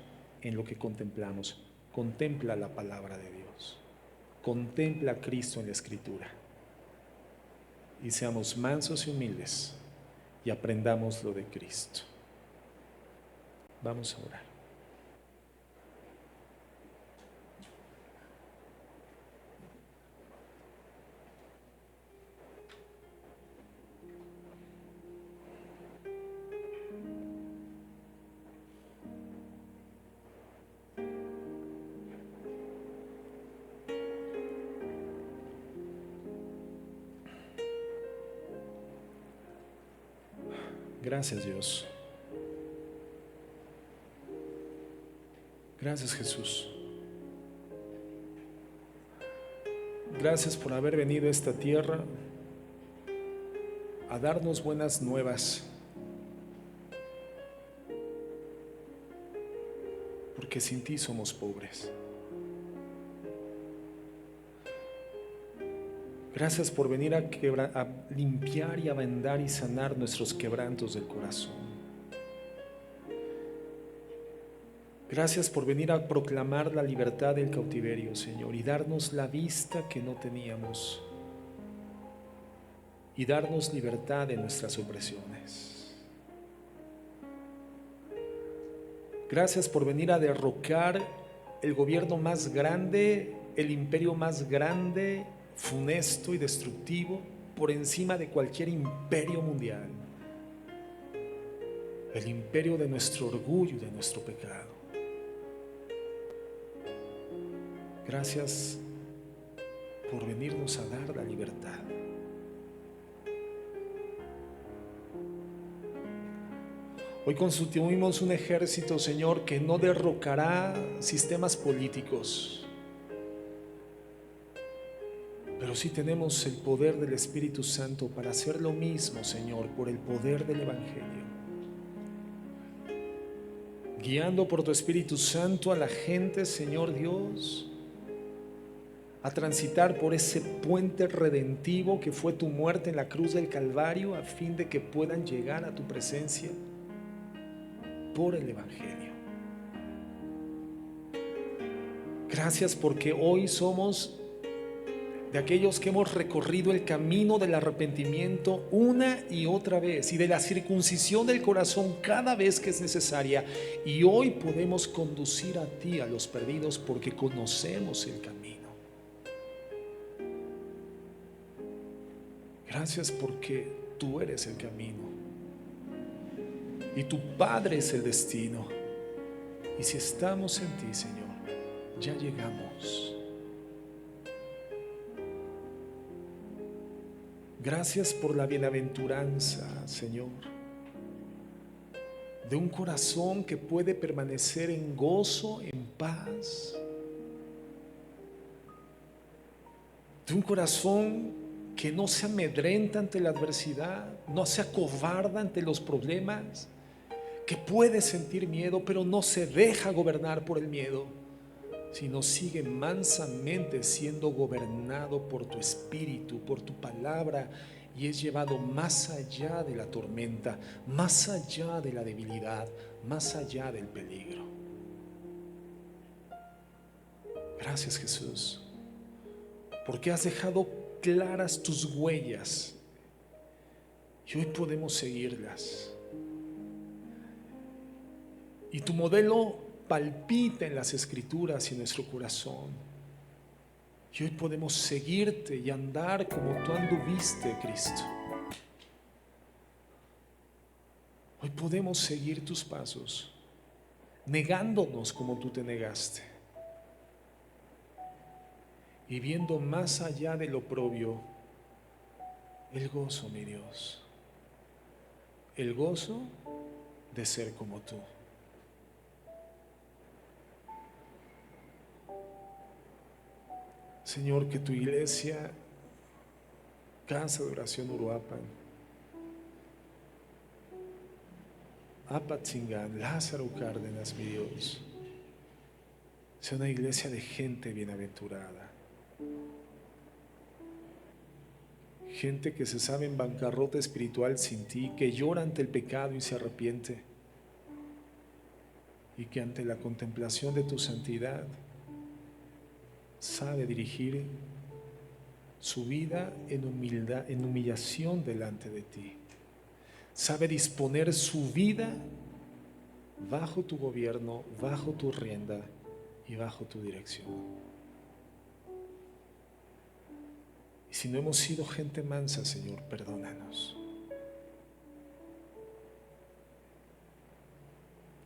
en lo que contemplamos. Contempla la palabra de Dios. Contempla a Cristo en la Escritura. Y seamos mansos y humildes y aprendamos lo de Cristo. Vamos a orar. Gracias, Dios. Gracias, Jesús. Gracias por haber venido a esta tierra a darnos buenas nuevas, porque sin ti somos pobres. Gracias por venir a limpiar y a vendar y sanar nuestros quebrantos del corazón. Gracias por venir a proclamar la libertad del cautiverio, Señor, y darnos la vista que no teníamos, y darnos libertad de nuestras opresiones. Gracias por venir a derrocar el gobierno más grande, el imperio más grande, funesto y destructivo, por encima de cualquier imperio mundial, el imperio de nuestro orgullo y de nuestro pecado. Gracias por venirnos a dar la libertad. Hoy constituimos un ejército, Señor, que no derrocará sistemas políticos, pero sí tenemos el poder del Espíritu Santo para hacer lo mismo, Señor, por el poder del Evangelio. Guiando por tu Espíritu Santo a la gente, Señor Dios, a transitar por ese puente redentivo que fue tu muerte en la cruz del Calvario, a fin de que puedan llegar a tu presencia por el Evangelio. Gracias porque hoy somos de aquellos que hemos recorrido el camino del arrepentimiento una y otra vez, y de la circuncisión del corazón cada vez que es necesaria, y hoy podemos conducir a ti a los perdidos porque conocemos el camino. Gracias porque tú eres el camino y tu Padre es el destino, y si estamos en ti, Señor, ya llegamos. Gracias por la bienaventuranza, Señor, de un corazón que puede permanecer en gozo, en paz, de un corazón que no se amedrenta ante la adversidad, no se acobarda ante los problemas, que puede sentir miedo, pero no se deja gobernar por el miedo, sino sigue mansamente siendo gobernado por tu espíritu, por tu palabra, y es llevado más allá de la tormenta, más allá de la debilidad, más allá del peligro. Gracias, Jesús, porque has dejado claras tus huellas y hoy podemos seguirlas. Y tu modelo palpita en las Escrituras y en nuestro corazón. Y hoy podemos seguirte y andar como tú anduviste, Cristo. Hoy podemos seguir tus pasos, negándonos como tú te negaste. Y viendo más allá del oprobio, el gozo, mi Dios. El gozo de ser como tú. Señor, que tu iglesia, Casa de Oración Uruapan, Apatzingán, Lázaro Cárdenas, mi Dios, sea una iglesia de gente bienaventurada, gente que se sabe en bancarrota espiritual sin ti, que llora ante el pecado y se arrepiente, y que ante la contemplación de tu santidad sabe dirigir su vida en humildad, en humillación delante de ti. Sabe disponer su vida bajo tu gobierno, bajo tu rienda y bajo tu dirección. Y si no hemos sido gente mansa, Señor, perdónanos.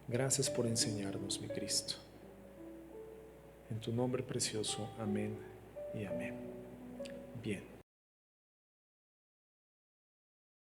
Gracias por enseñarnos, mi Cristo. En tu nombre precioso, amén y amén. Bien.